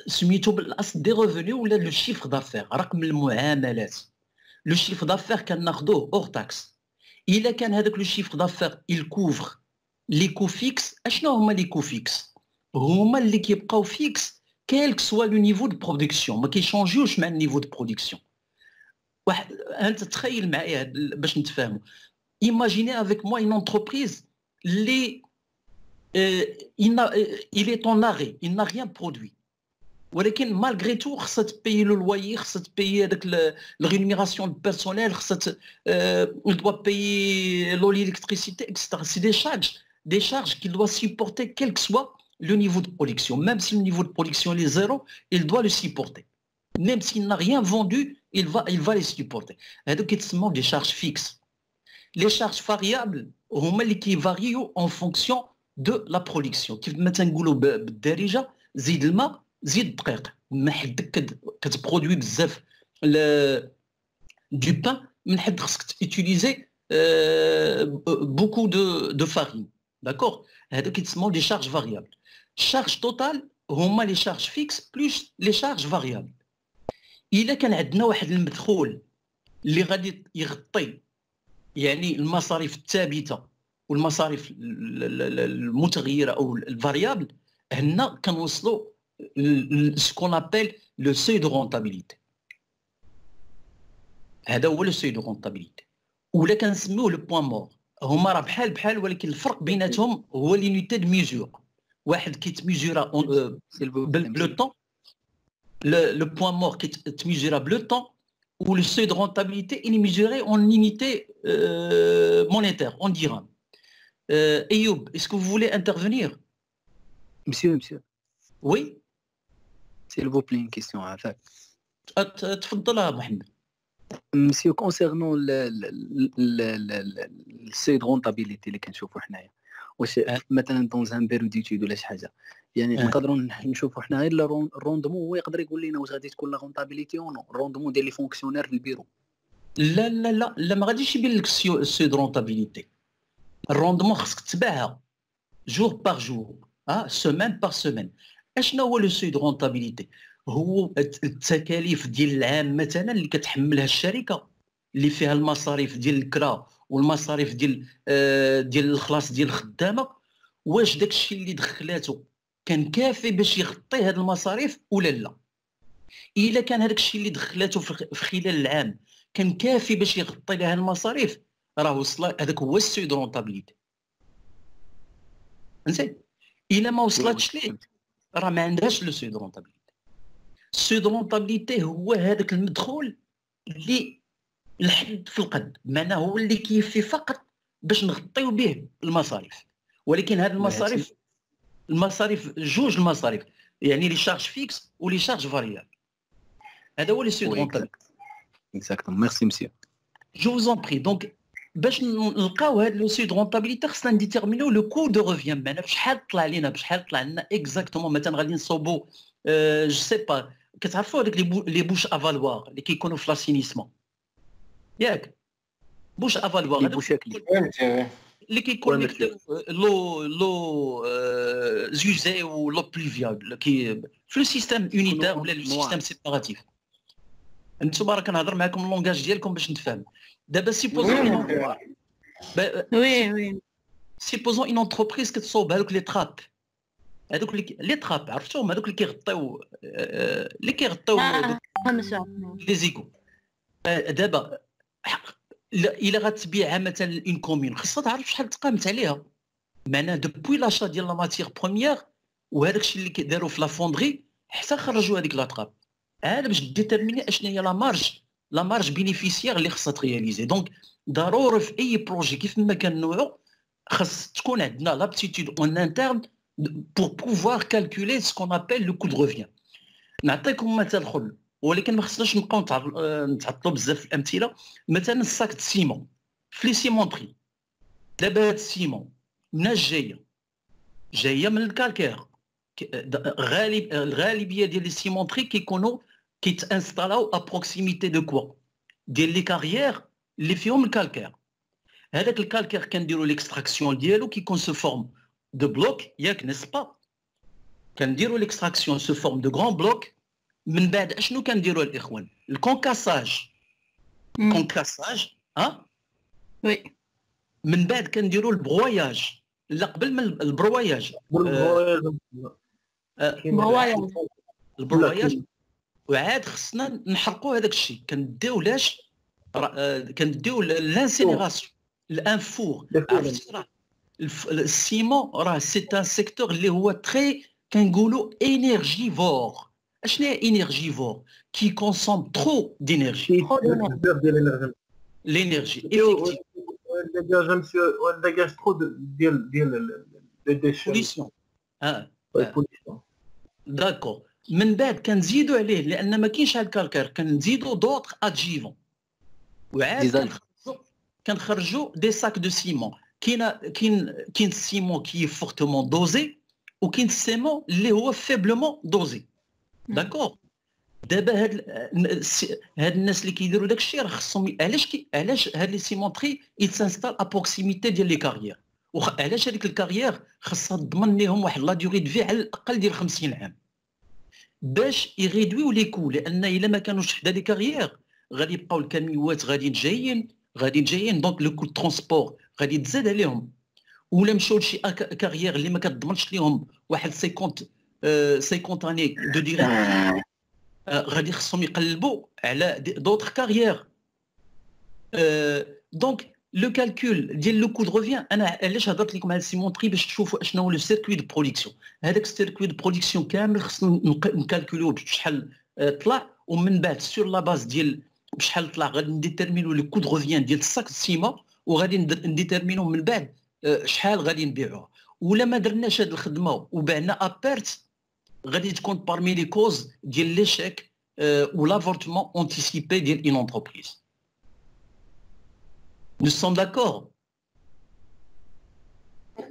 سميتو بالاصل دي ريفوني ولا لو شيفر دافير، رقم المعاملات. لو شيفر دافير كناخذوه اور تاكس. الا كان هذاك لو شيفر دافير il couvre لي كو فيكس. اشنو هما لي كو فيكس؟ هما اللي كيبقاو فيكس quel que soit le niveau de production، ما كيشونجيوش مع النيفو دو برودكسيون. واحد انت تخيل معايا باش نتفاهموا. Imaginez avec moi une entreprise il est en arrêt, il n'a rien produit. ولكن malgré tout خصها تبيي le loyer، خصها تبيي هذاك la rémunération du personnel، خصها il doit payer l'eau, l'électricité, etc. C'est des charges qu'il doit supporter quel que soit le niveau de production. Même si le niveau de production est zéro, il doit le supporter. Même s'il n'a rien vendu, il va les supporter. هذوك يتسموا des charges fixes. Les charges variables هما اللي كيفاريو en fonction de la production. كيف ما تنقولوا بالدارجه زيد الماء زيد الدقيق من حدك كتبرودوي بزاف دو بان من حد خصك تيتيليزي بوكو دو فارين داكوغ هادو كيتسموا لي شارج فاريابل الشارج توتال هما لي شارج فيكس بلوس لي شارج فاريابل الا كان عندنا واحد المدخول اللي غادي يغطي يعني المصاريف الثابته والمصاريف المتغيره او الفاريابل هنا كنوصلوا سكون ابل لو سوي دو رونتابيليتي هذا هو لو سوي دو رونتابيليتي ولا كنسميوه لو بوين مور هما راه بحال ولكن الفرق بيناتهم هو لينيتي دو ميزور واحد كيتميزورا بلو طون le point mort qui est mesurable le temps ou le seuil de rentabilité il est mesuré en unité monétaire, en dirham. Ayoub, est-ce que vous voulez intervenir? Monsieur. Oui. S'il vous plaît, une question à faire. تفضل محمد. Monsieur, concernant le seuil de rentabilité اللي كنشوفوا حنايا واش مثلا دون ان بيريود ديتود ولا شي حاجه يعني نقدروا نشوفوا حنا غير الروندمون هو يقدر يقول لنا واش غادي تكون لا رونتابيليتي او نو الروندمون ديال لي فونكسيونير في البيرو لا ما غاديش يبين لك السوي دو رونتابيليتي الروندمون خصك تتبعها جور بار جور سيمين بار سيمين اشنو هو لو سوي دو رونتابيليتي هو التكاليف ديال العام مثلا اللي كتحملها الشركه اللي فيها المصاريف ديال الكرا والمصاريف ديال الخلاص ديال الخدامه واش داكشي اللي دخلاته كان كافي باش يغطي هاد المصاريف ولا لا الا كان هذاك الشيء اللي دخلاته في خلال العام كان كافي باش يغطي لها المصاريف راه وصل هذاك هو السوي دو رونتابيليتي فهمتي الا ما وصلتش ليه راه ما عندهاش لو سوي دو رونتابيليتي السوي دو رونتابيليتي هو هذاك المدخول اللي الحد في القد بمعنى هو اللي كيفي فقط باش نغطيو به المصاريف ولكن هذه المصاريف جوج المصاريف يعني لي شارج فيكس ولي شارج فاريابل هذا هو لي سوي دو رونتابيليتي اكزاكتومون ميرسي مسيو جو vous en prie دونك باش نلقاو هذا لو سوي دو رونتابيليتي خصنا نديتيرمينو لو كو دو ريفيان بمعنى بشحال طلع لينا بشحال طلع لنا اكزاكتومون مثلا غادي نصوبو جو سي با كتعرفوا هذوك لي بوش افالوار اللي كيكونوا في لاسينيسمون ياك بوش افالوار اللي كيكونيكتيو لو زوزي و لو بلوفيابل كي في لو سيستيم يونيتير ولا لو سيستيم سيباراتيف انتوما راه كنهضر معكم اللونغاج ديالكم باش نتفاهم دابا سيبوزون وي سيبوزون اون انتربريز كتصوب هذوك لي تراب هذوك لي تراب عرفتوهم هذوك اللي كيغطيو لي زيكو دابا الا غتبيعها مثلا اون كومون خاصها تعرف شحال تقامت عليها معناها دوبوي لاشا ديال لا ماتيير بروميير وهذاك الشيء اللي كيداروا في لا فوندري حتى خرجوا هذيك لاطراب هذا باش ديتيرميني اشنا هي لا مارج بينيفيسيير اللي خاصها ترياليزي دونك ضروري في اي بروجي كيف ما كان نوعو خاص تكون عندنا لابتيتود اون انترن بور بوفوار كالكولي سكون ابل لو كو دو ريفيان نعطيكم مثال اخر ولكن ما خصناش نبقاو نتعطلوا بزاف في الامثله مثلا الساك د السيمون في لي سيمونطري دابا هاد السيمون مناش جايه من الكالكير الغالبيه ديال لي سيمونطري كيكونوا كيتانستالاو ا بروكسيميتي دو كوا ديال لي كارير اللي فيهم الكالكير هذاك الكالكير كنديروا ليكستراكسيون ديالو كيكون سو فورم دو بلوك ياك نسبا كنديروا ليكستراكسيون سو فورم دو غران بلوك من بعد اشنو كنديروا الاخوان الكونكاساج وي من بعد كنديروا البروياج لا قبل من البروياج البروياج وعاد خصنا نحرقوا هذاك الشيء كنديو لاش كنديو لانسينيراسيون الانفور عرفتي راه السيمون راه سي ان سيكتور اللي هو تري كنقولوا انرجيفور اشنو هي انرجيفور كي كونسوم ترو دينيرجي لينيرجي ايفيكتيف داكاج مسيو داكاج ترو ديال لي ديشي بوليسيون داكور من بعد كنزيدوا عليه لان ما كاينش هاد الكالكير كنزيدوا دوطخ ادجيفون وعاد كنخرجوا دي ساك دو سيمون كاين السيمون كي فورتمون دوزي وكاين السيمون اللي هو فيبلمون دوزي. داكور. دابا هاد الناس اللي كيديروا داك الشيء راه خصهم علاش هاد لي سيمونطري يتسانستال ابروكسيميتي ديال لي كارير، علاش هذيك الكارير خصها تضمن لهم واحد لا ديوري دفي على الاقل ديال 50 عام باش يريدويو لي كو، لان الا ما كانوش حدا لي كارير غادي يبقاو الكاميوات غاديين جايين دونك لو كو ترونسبور غادي تزاد عليهم، ولا مشاو لشي كارير اللي ما كتضمنش ليهم واحد 50 اني دو ديري، غادي خصهم يقلبوا على دوطخ كارير. دونك لو كالكول ديال لو كو دو ريفيان، انا علاش هضرت لكم على السيمونطري باش تشوفوا شنو هو لو سيركوي دو برودكسيون. هذاك السيركوي دو برودكسيون كامل خصنا نكالكولوه بشحال طلع، ومن بعد سور لا باز ديال بشحال طلع غادي نديتيرمينو لو كو دو ريفيان ديال الساك سيما، وغادي نديتيرمينو من بعد شحال غادي نبيعوها. ولا ما درناش هذه الخدمه وبعنا ابيرت غادي تكون بارمي لي كوز ديال ليشيك ou l'avortement anticipé d'une entreprise. Nous sommes d'accord?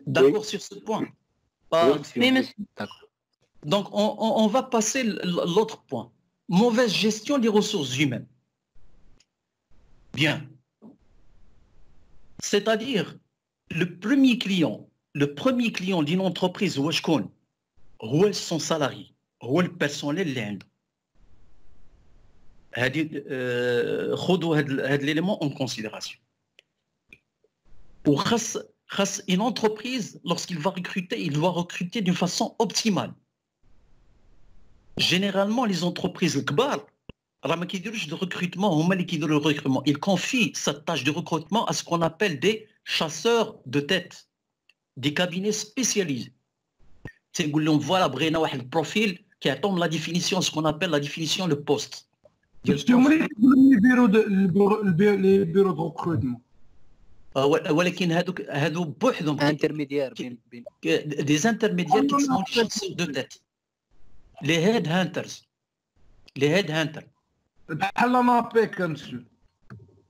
D'accord sur ce point? Oui, monsieur. Donc, on va passer l'autre point. Mauvaise gestion des ressources humaines. Bien. C'est-à-dire, le premier client d'une entreprise, هو son salarié, هو le personnel اللي عنده. خذوا هذا l'élément en considération. Une entreprise, lorsqu'il va recruter, il doit recruter d'une façon optimale. Généralement, les entreprises الكبار راه ما كيديروش de recrutement، هما اللي كيديروا le recrutement. Ils confient cette tâche de recrutement à ce qu'on appelle des chasseurs de tête, des cabinets spécialisés. تيقول لهم فوالا بغينا واحد البروفيل كيعطيهم لا ديفينيسيون، ce qu'on appelle la définition le poste. لي بيرو دو ريكروتمون، ولكن هادو بوحدهم انترميديير بين دي انترميديير كيسموا شاسور دو تيت، لي هيد هانترز. بحال نابيك مسيو،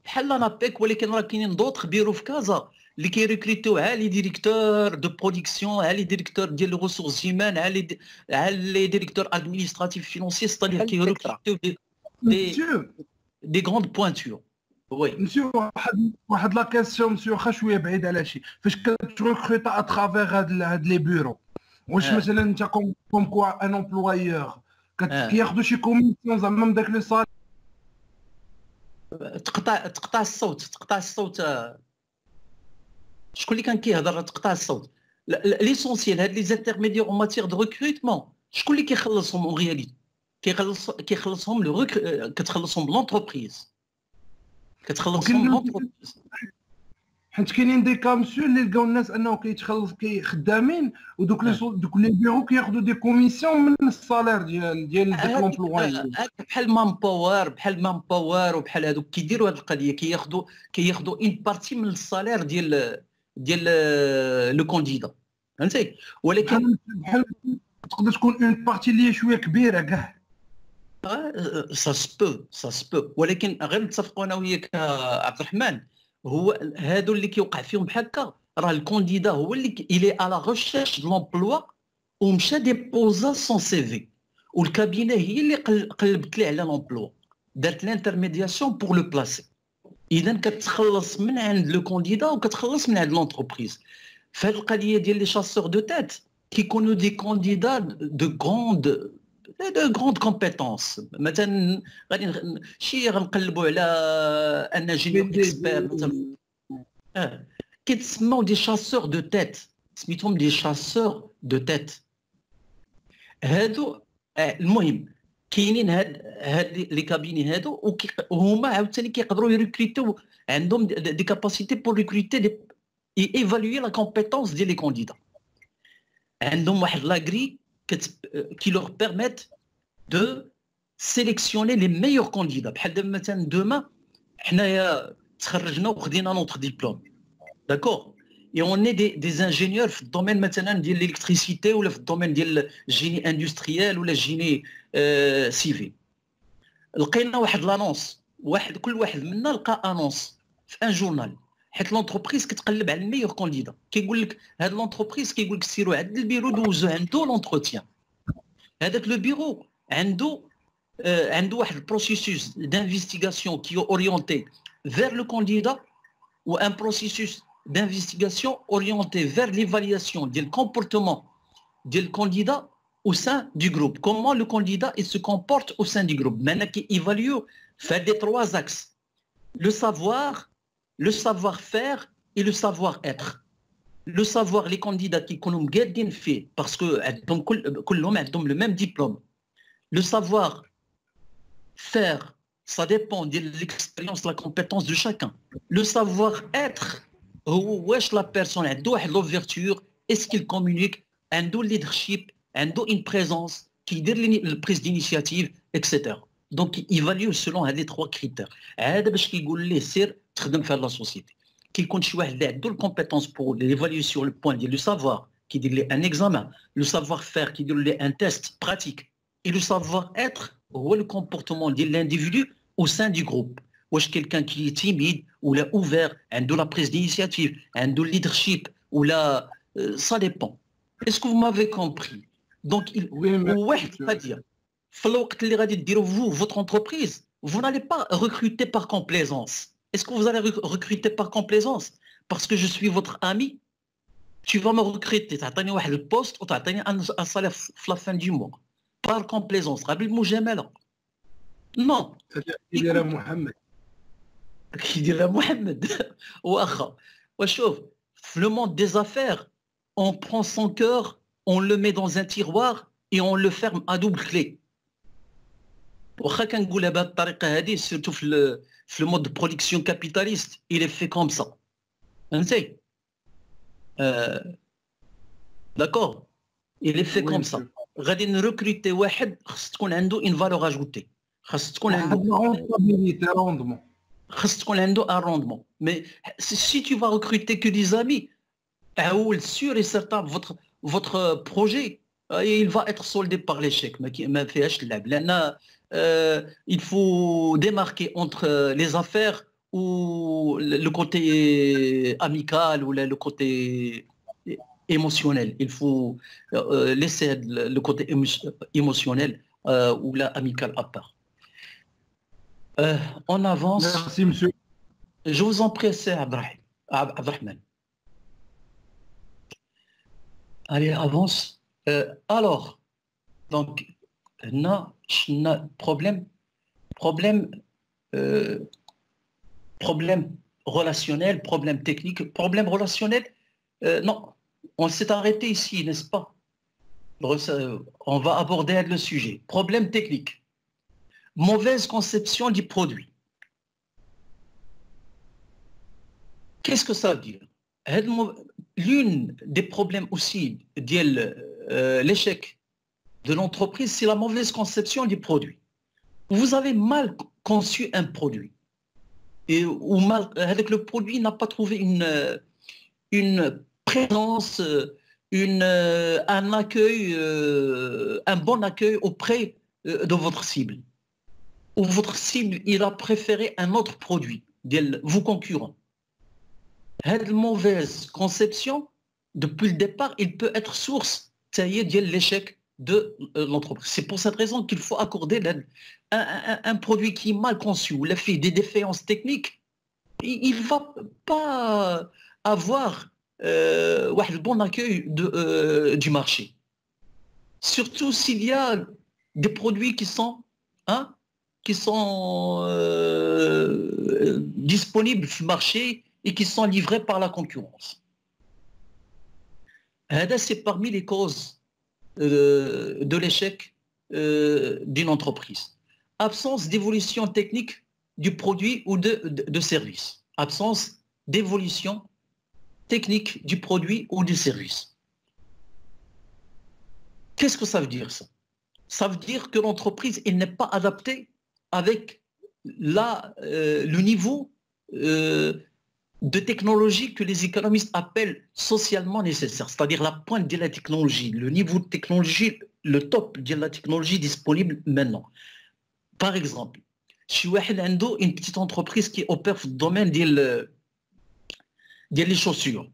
بحال نابيك، ولكن راه كاينين دوطخ بيرو في كازا اللي كيريكريتيو عالي ديريكتور دو برودكسيون، عالي ديريكتور ديال لي ريسورس هيومان، عالي ديريكتور ادمينستراتيف فينونسي، ستادير كيريكريتيو دي غروند بوينتور. وي مسيو واحد لا كاستيون مسيو واخا شويه بعيد على شي، فاش كتريكروتا اترافيغ هاد لي بيرو، واش مثلا انت كوم كوا ان امبلويور كياخذوا شي كوميسيون زعما من داك لو صال؟ تقطع الصوت شكون اللي كان كيهضر؟ تقطع الصوت. ليسونسيال هاد لي زانترميديير اون ماتيير دو ريكروتمون شكون اللي كيخلصهم اون رياليتي؟ كيخلصهم كتخلصهم لونتربريز، حيت كاينين دي كا مسيو اللي لقاو الناس انهم خدامين ودوك لي بيرو كياخذوا دي كوميسيون من الصالير ديال داك لومبلوي، بحال مان باور وبحال هذوك كيديروا هذه القضيه، كياخذوا اون بارتي من الصالير ديال لو كونديدا، فهمتي؟ ولكن بحال تقدر تكون اون بارتي اللي هي شويه كبيره كاع. سا سبو ولكن غير نتفقوا انا وياك عبد الرحمن، هو هادو اللي كيوقع فيهم بحال هكا، راه الكونديدا هو اللي الي على ريشيرش دو لومبلوا ومشى ديبوزا سون سي في، والكابينه هي اللي قلبت ليه على لومبلوا، دارت لانترميدياسيون بور لو بلاسي. اذا كتخلص من عند لو كونديدا وكتخلص من عند لونتربريز. فهاد القضيه ديال لي شاسور دو تيت كيكونوا دي كونديدا دو غروند كومبيتونس. مثلا غادي شي غنقلبوا على ان جينيور اكسبير مثلا، كيتسموا دي شاسور دو تيت، سميتهم دي شاسور دو تيت. هادو المهم كاينين هاد لي كابيني هادو، وهما عاوتاني كيقدروا يريكريتيو، عندهم دي كاباسيتي بور ريكريتي دي ايفالوي لا كومبيتونس ديال لي كونديدا. عندهم واحد لاغري qui leur permettent de sélectionner les meilleurs candidats. بحال دابا مثلا دوما حنايا تخرجنا وخدينا نوتر ديبلوم، داكور، et on est des ingénieurs في الدومين مثلا ديال الالكتريسيتي، ولا في الدومين ديال الجيني اندستريال، ولا الجيني سيفي. لقينا واحد لانونس، كل واحد منا لقى انونس في ان جورنال حيت لونتربريز كتقلب على الميور كونديدا كيقول لك هاد لونتربريز كيقول لك سيروا عند البيرو دوزو عنده لونتروتيان هذاك لو بيرو عنده واحد البروسيسوس d'investigation qui est orienté vers le candidat ou un processus d'investigation orienté vers l'évaluation du comportement du candidat au sein du groupe. Comment le candidat il se comporte au sein du groupe. Maintenant qui évalue faire des 3 axes. Le savoir, le savoir-faire et le savoir-être. Le savoir, les candidats qui ont gardé fait parce que كلهم عندهم le même diplôme. Le savoir-faire, ça dépend de l'expérience, de la compétence de chacun. Le savoir-être, wesh la personne a l'ouverture, est-ce qu'il communique, un leadership, une présence, qui dit la prise d'initiative, etc. Donc, il évalue selon les 3 critères. هذا باش كيقول ليه سير تخدم في la société. Qui compte شي واحد اللي عنده الكومبيتونس pour l'évaluer sur le point de le savoir, qui dit un examen, le savoir-faire, qui dit un test pratique, et le savoir-être, ou le comportement de l'individu au sein du groupe. Ou est-ce quelqu'un qui est timide, ou là ouvert, un de la prise d'initiative, un de leadership, ou là, ça dépend. Est-ce que vous m'avez compris? Donc, c'est-à-dire, vous, votre entreprise, vous n'allez pas recruter par complaisance. Est-ce que vous allez recruter par complaisance? Parce que je suis votre ami, tu vas me recruter, tu as un poste, ou tu as un salaire à la fin du mois. Par complaisance. Non. كي داير محمد واخا وشوف في le monde des affaires on prend son cœur on le met dans un tiroir et on le ferme à double clé واخا كنقولها بهذه الطريقه هذه سيرتو في le mode de production capitaliste il est fait comme ça فهمتي d'accord il est fait comme ça غادي نركروتي واحد خص تكون عنده une valeur ajoutée خاص تكون عنده روندمون خاص تكون عنده un rendement mais si tu vas recruter que des amis sûr et certain votre projet il va être soldé par l'échec ما فيهاش اللعب لان il faut démarquer entre les affaires ou le côté amical ou le côté émotionnel il faut laisser le côté émotionnel ou la amical à part. On avance. Merci, monsieur. Je vous en prie, c'est Abdrahman. Allez, avance. Alors, donc, problème relationnel, problème technique, problème relationnel. Non, on s'est arrêté ici, n'est-ce pas? On va aborder le sujet. Problème technique. Mauvaise conception du produit. Qu'est-ce que ça veut dire? L'une des problèmes aussi de l'échec de l'entreprise, c'est la mauvaise conception du produit. Vous avez mal conçu un produit. Ou mal, avec le produit n'a pas trouvé une présence, un accueil, un bon accueil auprès de votre cible. Ou votre cible, il a préféré un autre produit, vos concurrents. Cette mauvaise conception, depuis le départ, il peut être source de l'échec de l'entreprise. C'est pour cette raison qu'il faut accorder un produit qui est mal conçu, ou fait des défaillances techniques, il ne va pas avoir un bon accueil du marché. Surtout s'il y a des produits qui sont disponibles sur le marché et qui sont livrés par la concurrence. C'est parmi les causes de l'échec d'une entreprise. Absence d'évolution technique du produit ou de service. Absence d'évolution technique du produit ou du service. Qu'est-ce que ça veut dire ça? Ça veut dire que l'entreprise n'est pas adaptée avec le niveau de technologie que les économistes appellent socialement nécessaire, c'est-à-dire la pointe de la technologie, le niveau de technologie, le top de la technologie disponible maintenant. Par exemple, si vous avez une petite entreprise qui opère dans le domaine les chaussures,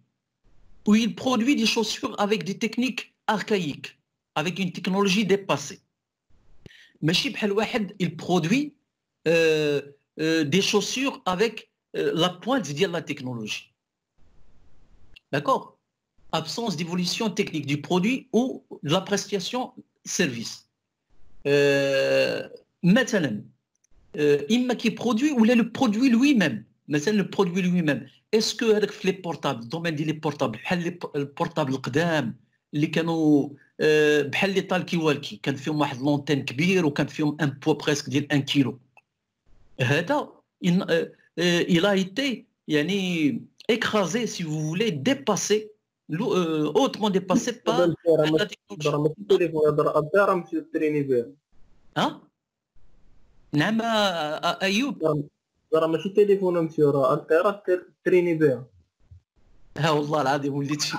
où il produit des chaussures avec des techniques archaïques, avec une technologie dépassée. ماشي بحال واحد il produit des chaussures avec la pointe de la technologie. D'accord? Absence d'évolution technique du produit ou de la prestation service. مثلا إما qui produit ou le produit lui-même. مثلا le produit lui-même. Est-ce que هذاك في لي بورتابل الدومين ديال لي بورتابل بحال البورتابل القدام اللي كانوا بحال لي طالكي والكي كان فيهم واحد لونتين كبير وكان فيهم ان بوا بريسك ديال 1 كيلو هذا il a été يعني écrasé si vous voulez dépassé hautement dépassé par la technologie. ها نعم ايوب راه ماشي تليفون مسيو راه التيرا تريني بها ها والله العظيم وليت شي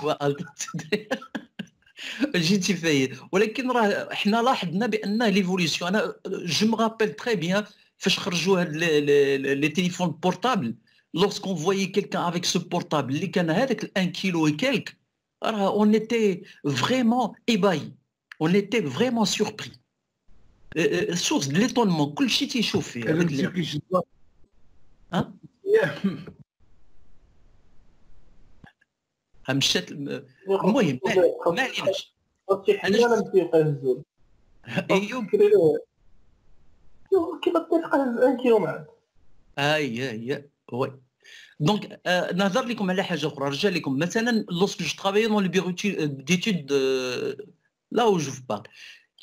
جيتي فايد ولكن راه حنا لاحظنا بان ليفوليسيون انا جو مو رابيل تري بيان فاش خرجوا هاد لي تليفون بورتابل lorsqu'on voyait quelqu'un avec ce portable اللي كان هذاك 1 كيلو et quelques راه on était vraiment ébahi on était vraiment surpris source de l'étonnement كلشي تيشوف فيه ها مشات المهم ما عليناش ايوب كيما تلقى 1 كيلو معاك اي وي دونك نهضر لكم على حاجه اخرى نرجع لكم مثلا lorsque je travaillais dans le bureau d'études là où je vous parle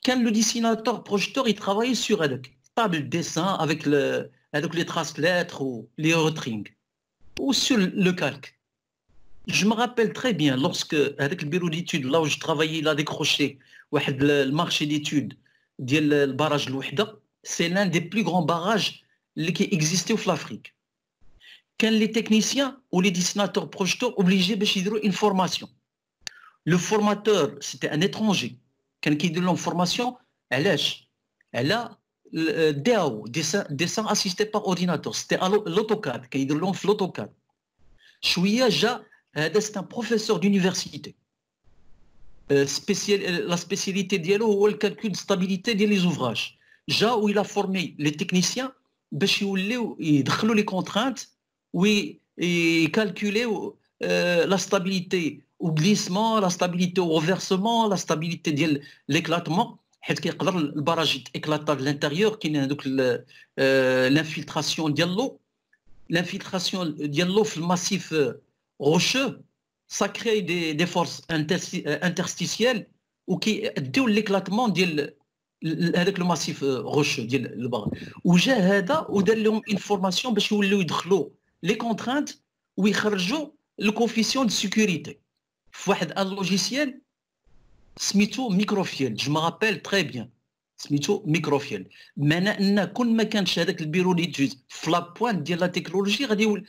كان le dessinateur projecteur il travaillait sur هذاك table de dessin avec avec les traces lettres ou les retring ou sur le calque. Je me rappelle très bien lorsque avec le bureau d'études là où je travaillais il a décroché le marché d'études ديال البراج الوحده c'est l'un des plus grands barrages qui existait en Afrique. Quand les techniciens ou les dessinateurs projecteurs obligés باش يديروا une formation. Le formateur c'était un étranger. Quand il donne l'information علاش على DAO dessin assisté par ordinateur c'était l'AutoCAD كيدير لهم في l'AutoCAD. شويه جا هذا c'est un professeur d'université. La spécialité ديالو هو الكالكول de stabilité ديال les ouvrages. جا où il a formé les techniciens باش يوليو يدخلوا les contraintes ويكالكوليو la stabilité au glissement, la stabilité au renversement, la stabilité ديال l'éclatement حيت كيقدر البراج يتيكلاطا de l'intérieur كاين هذوك l'infiltration ديال l'eau l'infiltration ديال l'eau في الماسيف rocheux ça crée des forces interstitielles وكيديو l'éclatement ديال هذاك الماسيف روشو ديال البراج وجا هذا ودار لهم انفورماسيون باش يوليو يدخلوا لي كونترانت ويخرجوا الكوفيسيون دو سيكوريتي في واحد ان لوجيسيال سميتو ميكروفيل جو ما رابيل تري بيان سميتو ميكروفيل بمعنى ان كون ما كانش هذاك البيرو ليتود في لا بوين ديال لا تكنولوجي غادي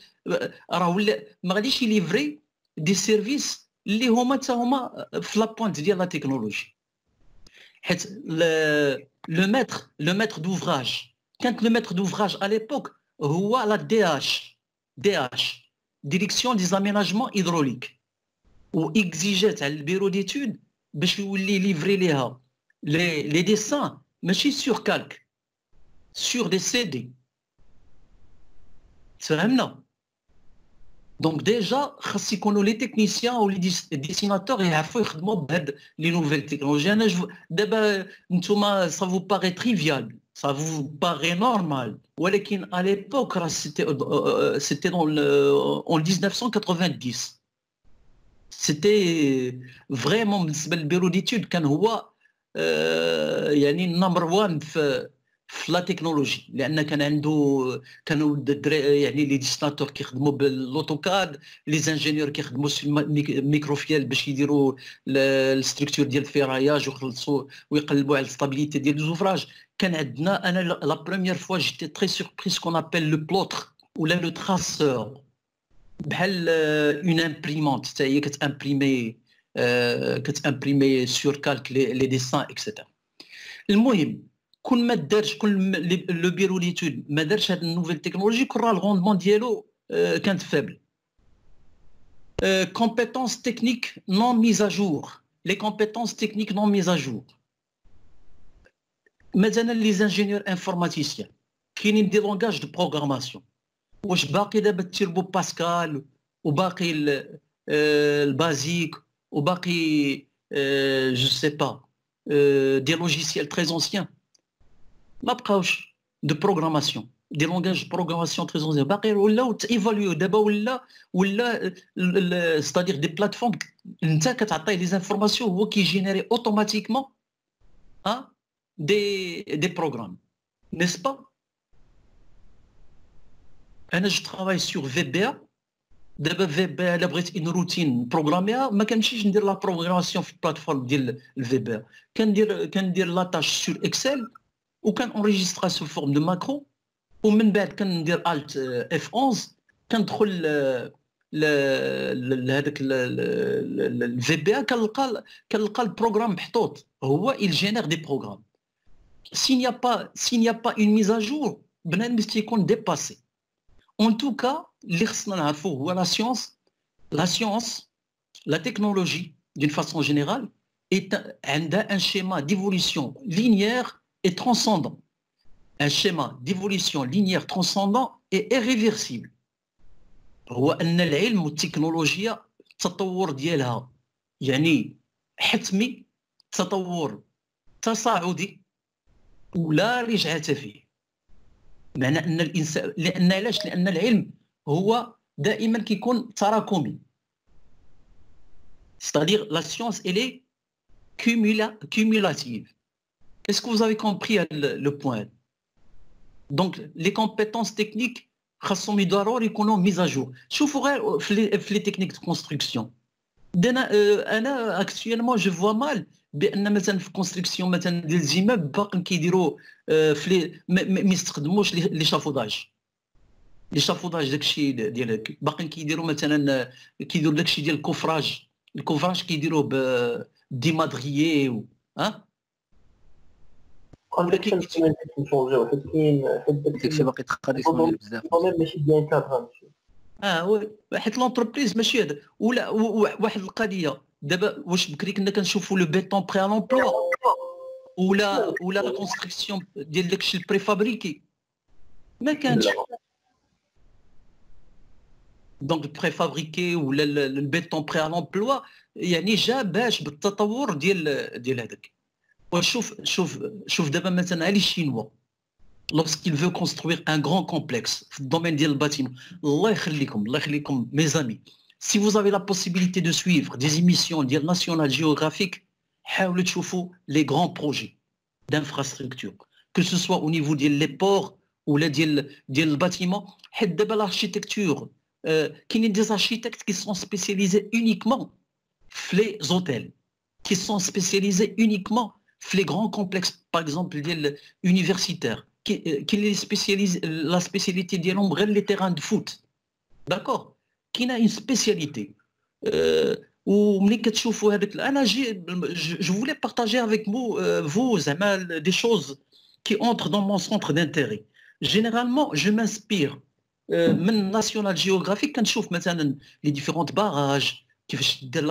راه ولا ما غاديش يليفري دي سيرفيس اللي هما حتى هما في لا بوين ديال لا تكنولوجي حيت le maître d'ouvrage quand le maître d'ouvrage à l'époque هو la DH direction des aménagements hydrauliques و exigeait على البيرو d'études باش يولي ليفري ليها les dessins ماشي sur calque sur des CD فهمنا دونك ديجا خاص يكونوا لي تكنيسيان او لي ديسيناتور يعرفوا يخدموا بهاد لي نوفيل تكنولوجي انا دابا نتوما سا فو باغي تريفيال سا فو باغي نورمال ولكن à l'époque c'était dans en 1990 c'était vraiment بالنسبه للبيرو ديتود كان هو يعني نمبر 1 في لا تكنولوجي لان كان عنده كانوا يعني لي ديسيناتور كيخدموا بالاوتوكاد لي زانجينيور كيخدموا في الميكروفيال باش يديروا الستركتور ديال الفيراياج ويخلصوا ويقلبوا على الستابيليتي ديال لوزوفراج كان عندنا انا لا بروميير فوا جيتي تري سوربريس كون ابل لو بلوتر ولا لو تراسور بحال اون امبريمونت حتى هي كتامبريمي سور كالك لي ديسان اكسيتيرا المهم كون ما دارش كون لو بيرو ليتود ما دارش هاد النوفيل تكنولوجي كون راه الغوندمون ديالو كانت فابل compétences techniques non mises à jour. Les compétences techniques non mises à jour. Maintenant, les ingénieurs informaticiens qui ont des langages de programmation. واش باقي دابا تيربو باسكال وباقي البازيك وباقي je sais pas des logiciels très anciens ما بقاوش de programmation des langages de programmation très anciens باقي ولاو تيفاليو دابا ولا c'est-à-dire des plateformes انت كتعطيه لي انفورماسيون هو كيجينيري اوتوماتيكمون des programmes n'est-ce pas. Je travaille sur VBA. D'abord, VBA, elle a une routine programmée. Mais quand je dis la programmation sur la plateforme de VBA, quand je dis la tâche sur Excel, ou quand on enregistre sous forme de macro, ou même quand je dis Alt F11, quand je le VBA, quand le programme il génère des programmes. S'il n'y a pas une mise à jour, ben est dépassé. En tout cas, la science, la technologie, d'une façon générale, est un schéma d'évolution linéaire et transcendant. Un schéma d'évolution linéaire transcendant et irréversible. هو أن العلم والتكنولوجيا التطور ديالها يعني حتمي تطور تصاعدي ولا رجعة فيه. معنى ان الانسان لان العلم هو دائما كيكون تراكمي. C'est-à-dire la science elle est cumulative. Est-ce que vous avez compris le point? Donc les compétences techniques خاصهم ضروري يكونوا mises à jour. شوفوا غير في les techniques de construction. انا actuellement je vois mal بان مثلا في كونستركسيون مثلا ديال الزيماب باقي كيديروا ما يستخدموش لي شافوداج داكشي ديال باقي كيديروا مثلا كيديروا داكشي ديال الكوفراج كيديروه بديمادغيي كونفيكشن كينشونجيو حيت كاين داكشي باقي تقادر يسمى بزاف ماشي بيان كادر وي حيت لونتربريز ماشي هذا ولا واحد القضيه دابا واش بكري كنا كنشوفوا لو بيتون بري على لومبلوا ولا لا كونستركسيون ديال داكشي البري فابريكي ما كانش. دونك البري فابريكي ولا البيتون بري على لومبلوا يعني جا باش بالتطور ديال هذاك. شوف دابا مثلا لي شينوا lorsqu'il veut construire un grand complexe dans le domaine du bâtiment. Allah yakhlikum, mes amis, si vous avez la possibilité de suivre des émissions nationales géographiques, les grands projets d'infrastructure, que ce soit au niveau des ports ou des bâtiments, l'architecture, qu'il y a des architectes qui sont spécialisés uniquement dans les hôtels, qui sont spécialisés uniquement dans les grands complexes, par exemple universitaires, qui la spécialité de l'ombre, les terrains de foot. D'accord? Qui a une spécialité. Je voulais partager avec vous des choses qui entrent dans mon centre d'intérêt. Généralement, je m'inspire de National Geographic quand je trouve maintenant les différents barrages,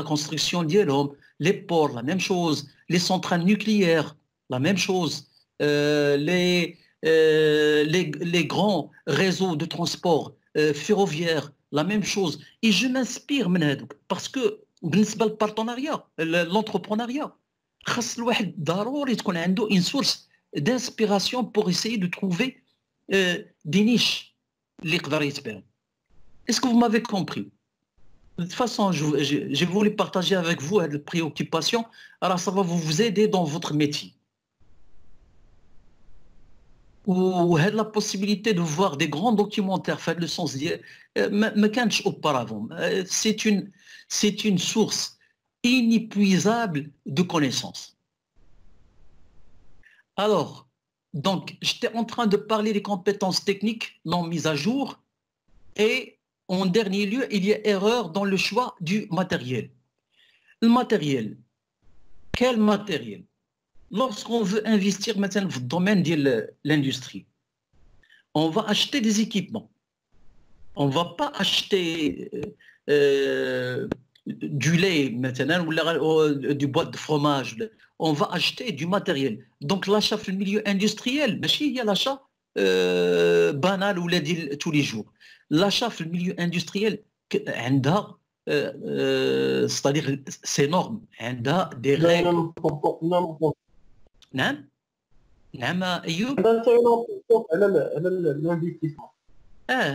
la construction de l'homme, les ports, la même chose, les centrales nucléaires, la même chose, les grands réseaux de transport ferroviaire, la même chose. Et je m'inspire parce que بالنسبة للبارتناريا l'entrepreneuriat خاص الواحد ضروري تكون عنده une source d'inspiration pour essayer de trouver des niches اللي يقدر يتبان. Est-ce que vous m'avez compris? De toute façon, j'ai voulu partager avec vous cette préoccupation. Alors ça va vous aider dans votre métier. Ou la possibilité de voir des grands documentaires, fait le sens auparavant. C'est une source inépuisable de connaissances. Alors, donc, j'étais en train de parler des compétences techniques non mises à jour et en dernier lieu, il y a erreur dans le choix du matériel. Le matériel, quel matériel? Lorsqu'on veut investir maintenant dans le domaine de l'industrie, on va acheter des équipements. On ne va pas acheter du lait maintenant ou du boîte de fromage. On va acheter du matériel. Donc l'achat dans le milieu industriel, il y a l'achat banal ou tous les jours. L'achat dans le milieu industriel, c'est-à-dire c'est énorme. Des règles. نعم نعم ايوب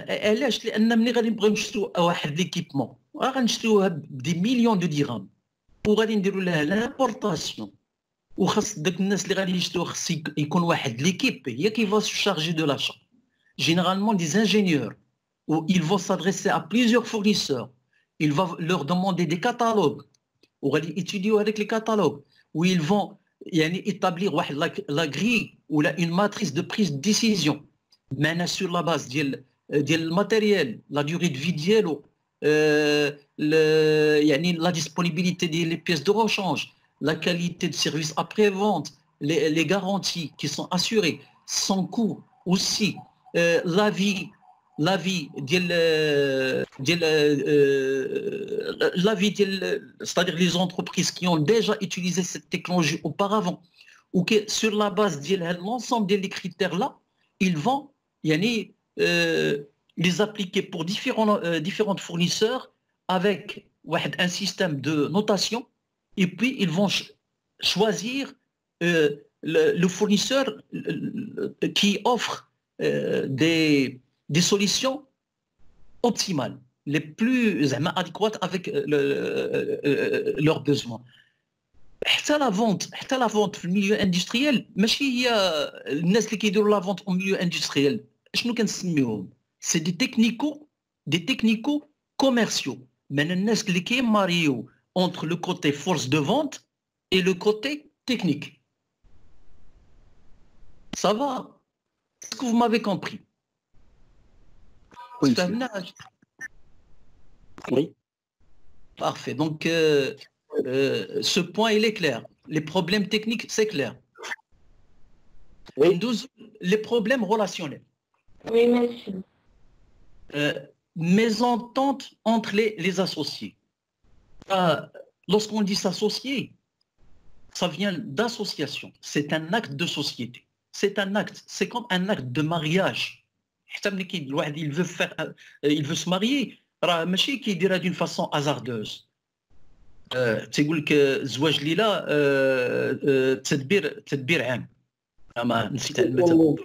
علاش لان ملي غادي نبغيو نشرو واحد ليكيبمون غنشريوها بدي مليون دو درهم وغادي نديروا لها لامبورطاسيون وخاص داك الناس اللي غادي يشتروا خاص يكون واحد ليكيب هي كي فا شارجي دو لاشا généralement des ingénieurs où ils vont s'adresser à plusieurs fournisseurs ils vont leur demander des catalogues وغادي يتيديو هذيك لي catalogues où ils vont يعني établir واحد la grille ou une matrice de prise de décision maintenant sur la base ديال الماتيريال la durée de vie ديالو يعني la disponibilité des pièces de rechange la qualité de service après-vente les garanties qui sont assurées sans coût aussi l'avis c'est-à-dire les entreprises qui ont déjà utilisé cette technologie auparavant ou que sur la base de l'ensemble des critères là ils vont les appliquer pour différents fournisseurs avec un système de notation et puis ils vont choisir le fournisseur qui offre des solutions optimales, les plus adéquates avec leurs besoins. حتى la vente في الميليو اندستريال ماشي هي الناس اللي كيديروا لا فونت او ميليو اندستريال شنو كنسميوهم سي دي تكنيكو كوميرسيو من الناس اللي كيماريو entre le côté force de vente et le côté technique. Ça va? Est-ce que vous m'avez compris? Oui. Oui. Parfait. Donc, ce point, il est clair. Les problèmes techniques, c'est clair. Oui. Les problèmes relationnels. Oui, merci. Mésentente entre les associés. Lorsqu'on dit s'associer, ça vient d'association. C'est un acte de société. C'est un acte. C'est comme un acte de mariage. Il veut se marier. ماشي كيديرها d'une façon hasardeuse. تيقول لك الزواج ليلى تدبير عام. ما نسيت المثل.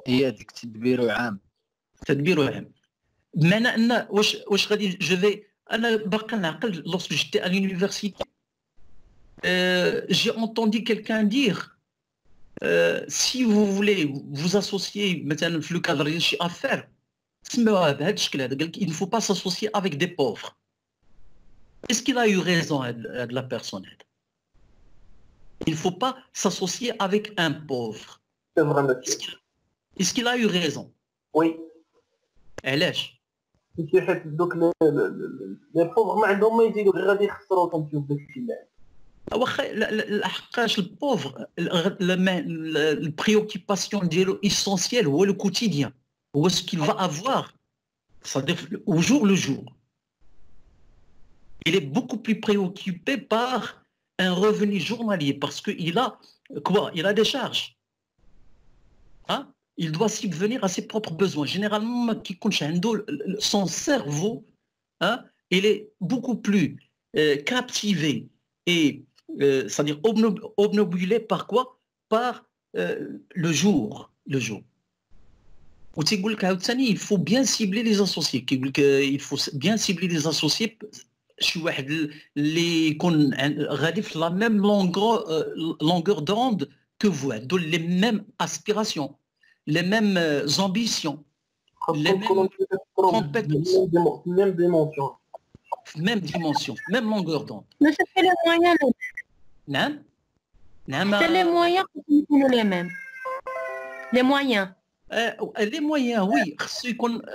هي هذيك تدبير عام. بمعنى ان واش غادي جو في انا باقي نعقل lorsque j'étais à l'université j'ai entendu quelqu'un dire si vous voulez vous associer مثلا في le cadre ديال شي affaire سموها بهذا الشكل هذا قال لك il ne faut pas s'associer avec des pauvres. Est-ce qu'il a eu raison de la personne? Il ne faut pas s'associer avec un pauvre. Est-ce qu'il a eu raison? Oui. علاش؟ حيت دوك لي بوفر ما عندهم ما يزيدوا غير غادي يخسروا كنشوف داكشي اللي واخا لحقاش البوفر البريوكيباسيون ديالو essentielle هو لو كوتيديان هو ce qu'il va avoir c'est-à-dire au jour le jour. Il est beaucoup plus préoccupé par un revenu journalier parce qu'il a quoi? Il a des charges. Hein? Il doit subvenir à ses propres besoins. Généralement, son cerveau, hein, il est beaucoup plus captivé et c'est-à-dire obnubilé par quoi? Par le jour. Il faut bien cibler les associés. Il faut bien cibler les associés. شي واحد اللي يكون غادي في la même longueur d'onde que vous, les mêmes aspirations, les mêmes ambitions, les mêmes compétences, même dimension, même longueur d'onde. Mais c'est les moyens. Non, c'est les moyens qui sont les mêmes. Les moyens. لي مويان وي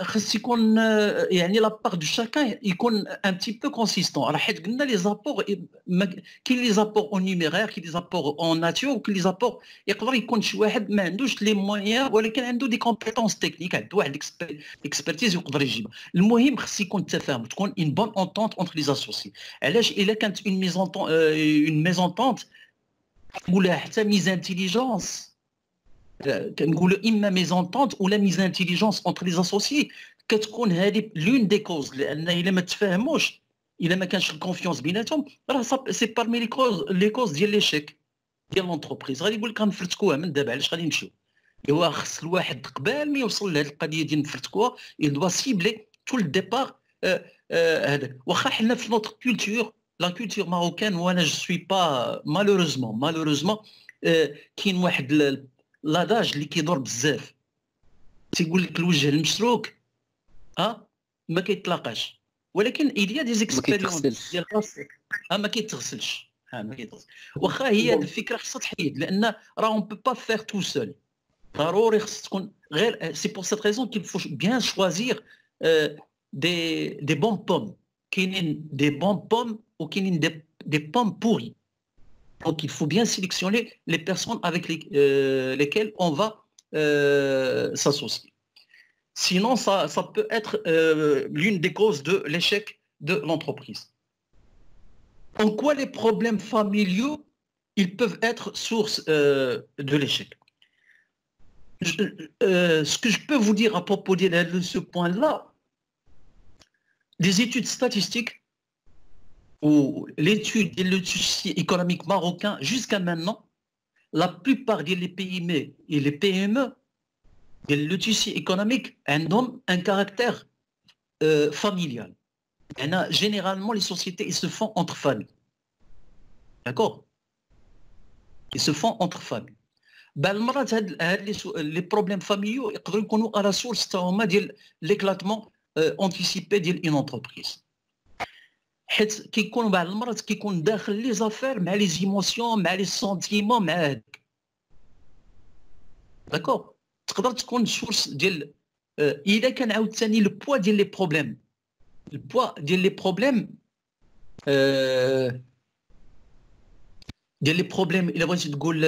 خص يكون يعني لابار دو شاكان يكون ان بتي بو كونسيستون. راه حيت قلنا لي زابور كاين لي زابور اون نيميرير، كاين لي زابور اون ناتور، وكاين لي زابور يقدر يكون شي واحد ما عندوش لي مويان ولكن عنده دي كومبيتونس تكنيك، عنده واحد اكسبرتيز يقدر يجيبها. المهم خص يكون التفاهم، تكون اون بون اونتونت اونتر لي اسوسي. علاش الا كانت اون ميزونتونت ولا حتى ميزانتيليجونس، كنقولوا اما ميزونتونت ولا ميزانتيليجونس اونتر لي اسوسيي، كتكون هذه لون دي كوز. لان الا ما تفاهموش، الا ما كانش الكونفيونس بيناتهم، راه سي بارمي لي كوز ديال ليشيك ديال لونتربريز. غادي يقول لك غنفرتكوها من دابا، علاش غادي نمشيو؟ ايوا خص الواحد قبل ما يوصل لهذه القضيه ديال نفرتكوها يدوا سيبلي تو الديبار. هذاك واخا حنا في نوتر كولتور، لا كولتور ماروكان، وانا جو سوي با مالوروزمون كاين واحد لاداج اللي كيدور بزاف، تيقول لك الوجه المشروك ما كيتلاقاش، ولكن ايليا دي زيكسبيريونس ديال راسك ما كيتغسلش. واخا هي هذه الفكره خصها تحيد، لان راه اون بو با فير تو سول، ضروري خص تكون غير. سي بور سيت ريزون كيل فو بيان شوازير دي بون بوم. كاينين دي بون بوم وكاينين دي بوم بوري. Donc il faut bien sélectionner les personnes avec lesquelles on va s'associer. Sinon, ça peut être l'une des causes de l'échec de l'entreprise. En quoi les problèmes familiaux, ils peuvent être source de l'échec? Ce que je peux vous dire à propos de ce point-là, des études statistiques ou l'étude du tissu économique marocain jusqu'à maintenant, la plupart des PME et les PME, le tissu économique un caractère familial. Généralement, les sociétés ils se font entre familles. D'accord? Ils se font entre familles. Les problèmes familiaux يقدروا يكونوا à la source تاعهم ديال l'éclatement anticipé ديال une entreprise. حيت كيكونوا بعض المرات كيكون داخل لي زافير مع لي زيموسيون مع لي سونتيمون مع هذاك. داكور؟ تقدر تكون سورس ديال اذا كان عاوتاني لو بوا ديال لي بروبليم، البوا ديال لي بروبليم الا بغيتي تقول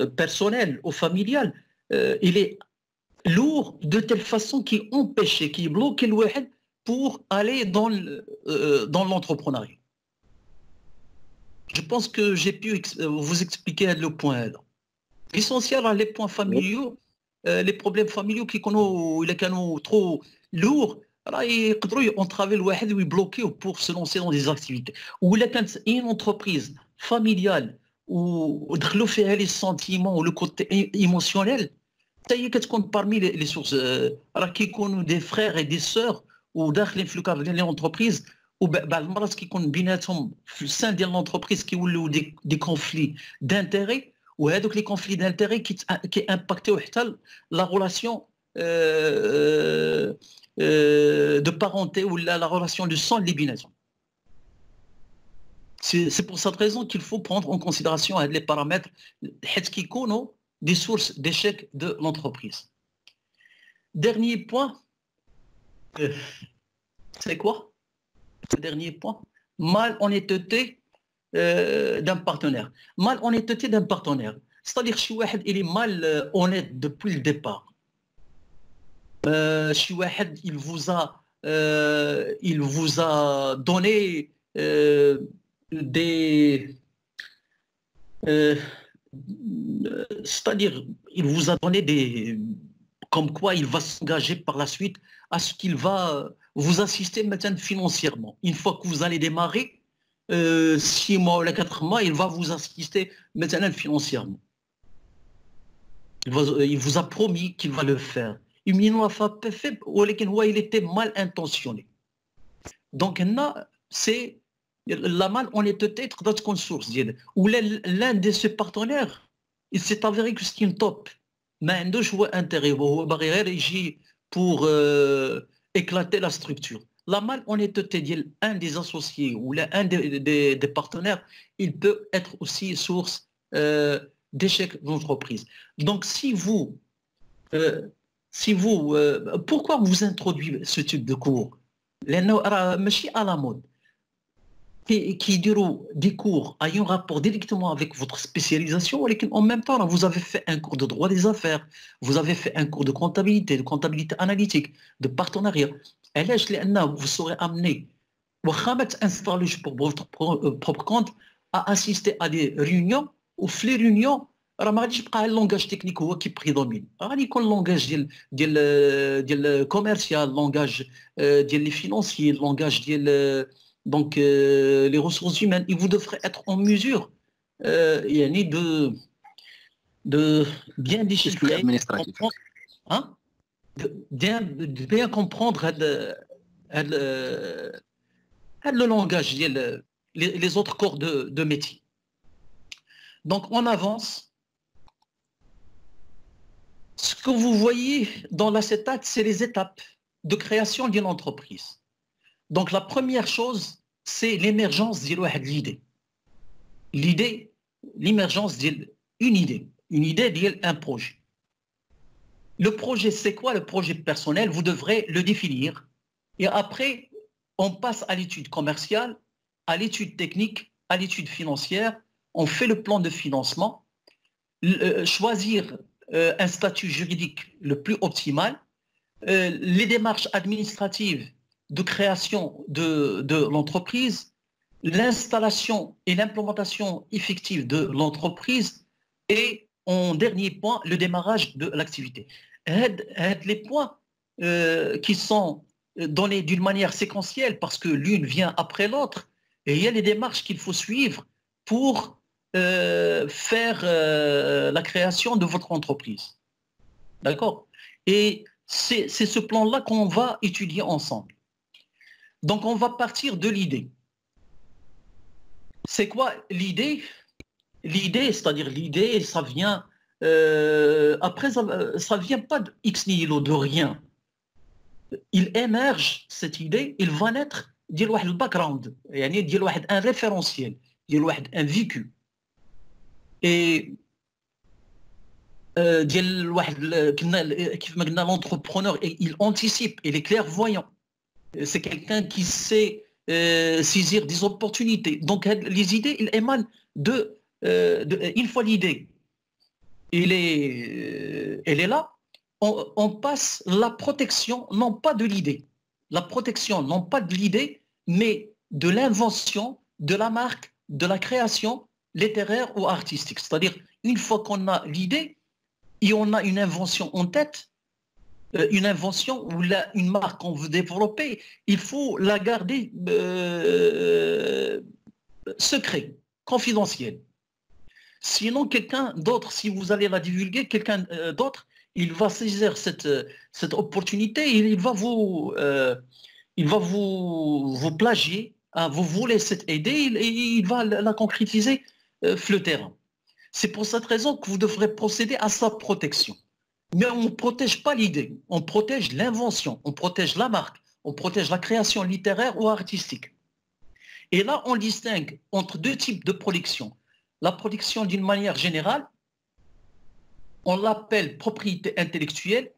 بيرسونيل او فاميليال، الي لور دو تيل فاسون كي امبيشي كي بلوكي الواحد pour aller dans l'entrepreneuriat. Je pense que j'ai pu vous expliquer le point. L'essentiel, les points familiaux, les problèmes familiaux qui sont trop lourds, ils peuvent entraver le واحد ou bloquer pour se lancer dans des activités. Ou quand une entreprise familiale ou دخلوا فيها les sentiments ou le côté émotionnel, ça y est كتكون parmi les sources. راه كيكونوا des frères et des sœurs وداخلين في الكادر ديال لونتربريز، وبعض المرات كيكون بيناتهم في السان ديال لونتربريز كيولوا دي كونفلي دانتيغي، وهذوك لي كونفلي دانتيغي كي امباكتيو حتى لا ريلاسيون دو بارونتي ولا لا ريلاسيون دو سون اللي بيناتهم. سي بور سات ريزون كيل فو بروندر اون كونسيديراسيون هاد لي بارامتر حيت كيكونوا دي سورس ديشيك دو لونتربريز. ديرنيي بوين. C'est quoi? Le dernier point, malhonnêteté d'un partenaire. Malhonnêteté d'un partenaire. C'est-à-dire que il est mal honnête depuis le départ. Il vous a donné c'est-à-dire il vous a donné des comme quoi il va s'engager par la suite à ce qu'il va vous assister maintenant financièrement. Une fois que vous allez démarrer, 6 mois ou 4 mois, il va vous assister maintenant financièrement. Il vous a promis qu'il va le faire. Il il était mal intentionné. Donc c'est la malhonnêteté تقدر تكون source ديال ولا l'un de ses partenaires il s'est avéré que c'est une top. ما عندوش هو انتيغي، وهو باغي غير يجي pour éclater la structure. La malhonnêteté ديال un des associés ou un des partenaires, il peut être aussi source d'échec d'entreprise. Donc, pourquoi vous introduisez ce type de cours? لأنه راه ماشي à la mode. Qui diront des cours ayant rapport directement avec votre spécialisation, et en même temps, vous avez fait un cours de droit des affaires, vous avez fait un cours de comptabilité analytique, de partenariat. Et là, vous serez amené, pour votre propre compte, à assister à des réunions, ou les réunions, le langage technique qui prédomine. Le langage commercial, le langage financier, le langage donc les ressources humaines, et vous devrez être en mesure de bien déchiffrer, de bien comprendre le langage, les autres corps de métier. Donc on avance. Ce que vous voyez dans l'acétate, c'est les étapes de création d'une entreprise. Donc la première chose, c'est l'émergence de l'idée. L'idée, l'émergence d'une idée. Une idée d'un projet. Le projet, c'est quoi le projet personnel? Vous devrez le définir. Et après, on passe à l'étude commerciale, à l'étude technique, à l'étude financière. On fait le plan de financement. Choisir un statut juridique le plus optimal. Les démarches administratives de création de l'entreprise, l'installation et l'implémentation effective de l'entreprise et en dernier point, le démarrage de l'activité. Les points qui sont donnés d'une manière séquentielle parce que l'une vient après l'autre et il y a les démarches qu'il faut suivre pour faire la création de votre entreprise. D'accord? Et c'est ce plan-là qu'on va étudier ensemble. Donc, on va partir de l'idée. C'est quoi l'idée? L'idée, c'est-à-dire l'idée, ça vient... après, ça ne vient pas de ex nihilo, de rien. Il émerge, cette idée, il va naître d'un background, un référentiel, un vécu. Et l'entrepreneur, il anticipe, il est clairvoyant. C'est quelqu'un qui sait saisir des opportunités. Donc, les idées, ils émanent une fois l'idée, elle est là, on passe la protection, non pas de l'idée. La protection, non pas de l'idée, mais de l'invention, de la marque, de la création littéraire ou artistique. C'est-à-dire, une fois qu'on a l'idée et on a une invention en tête, une invention ou une marque qu'on veut développer, il faut la garder secret, confidentielle. Sinon, quelqu'un d'autre, si vous allez la divulguer, quelqu'un d'autre, il va saisir cette opportunité et il va vous plagier, hein, vous voulez cette idée et il va la concrétiser sur le terrain. C'est pour cette raison que vous devrez procéder à sa protection. Mais on ne protège pas l'idée, on protège l'invention, on protège la marque, on protège la création littéraire ou artistique. Et là, on distingue entre deux types de production. La production d'une manière générale, on l'appelle propriété intellectuelle,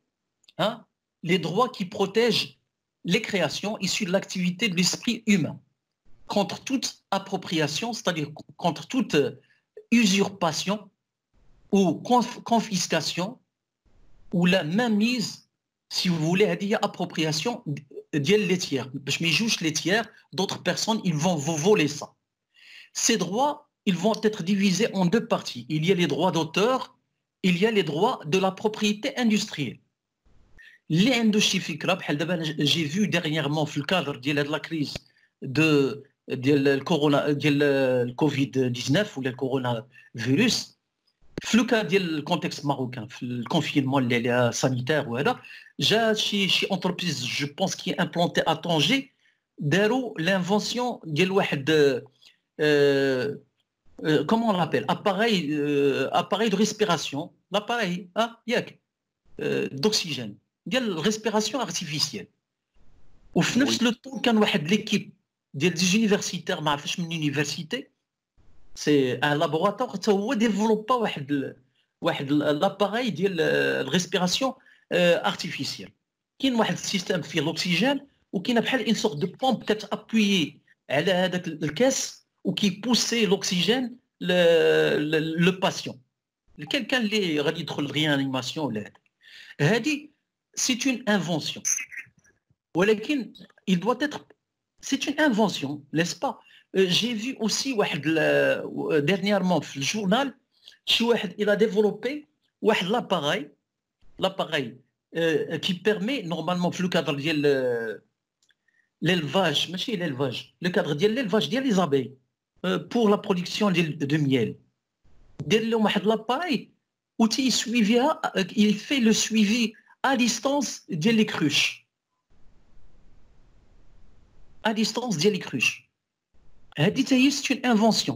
hein, les droits qui protègent les créations issues de l'activité de l'esprit humain, contre toute appropriation, c'est-à-dire contre toute usurpation ou confiscation, ou la mainmise, si vous voulez, appropriation des tiers. Les tiers, d'autres personnes, ils vont vous voler ça. Ces droits, ils vont être divisés en deux parties. Il y a les droits d'auteur, il y a les droits de la propriété industrielle. J'ai vu dernièrement, dans le cadre de la crise de Covid-19 ou le coronavirus, في لوكا ديال الكونتكست ماروكان في الكونفينمون اللي سانيتير وهذا جا شي انتربريز جو بونس كي امبلونتي ا طونجي داروا لانفونسيون ديال واحد كومون لابيل اباري دو ريسبيراسيون لاباري ياك دوكسيجين ديال الريسبيراسيون ارتيفيسيال وفي نفس لو طون كان واحد ليكيب ديال دي يونيفرسيتير ما عرفتش من يونيفرسيتي سي ان لابوراتوار حتى هو ديفلوبا واحد لاباراي ديال الريسبيراسيون ارتيفيسيال. كاين واحد السيستم فيه الاكسجين وكاينه بحال ان سورت دو بومب كتابويي على هذاك الكاس وكيبوسي الاكسجين لو باسيون كان اللي غادي يدخل الريانيماسيون ولا هذه سي اون انفونسيون ولكن il doit être c'est une invention n'est-ce pas. J'ai vu aussi واحد dernièrement في الجورنال شي واحد il a développé واحد l'appareil qui permet normalement في le cadre ديال l'élevage ماشي l'élevage le cadre ديال l'élevage ديال les abeilles pour la production de miel دير لهم واحد l'appareil و تيسويفيها il fait le suivi à distance ديال les cruches à distance ديال les cruches. هذه حتى هي c'est une invention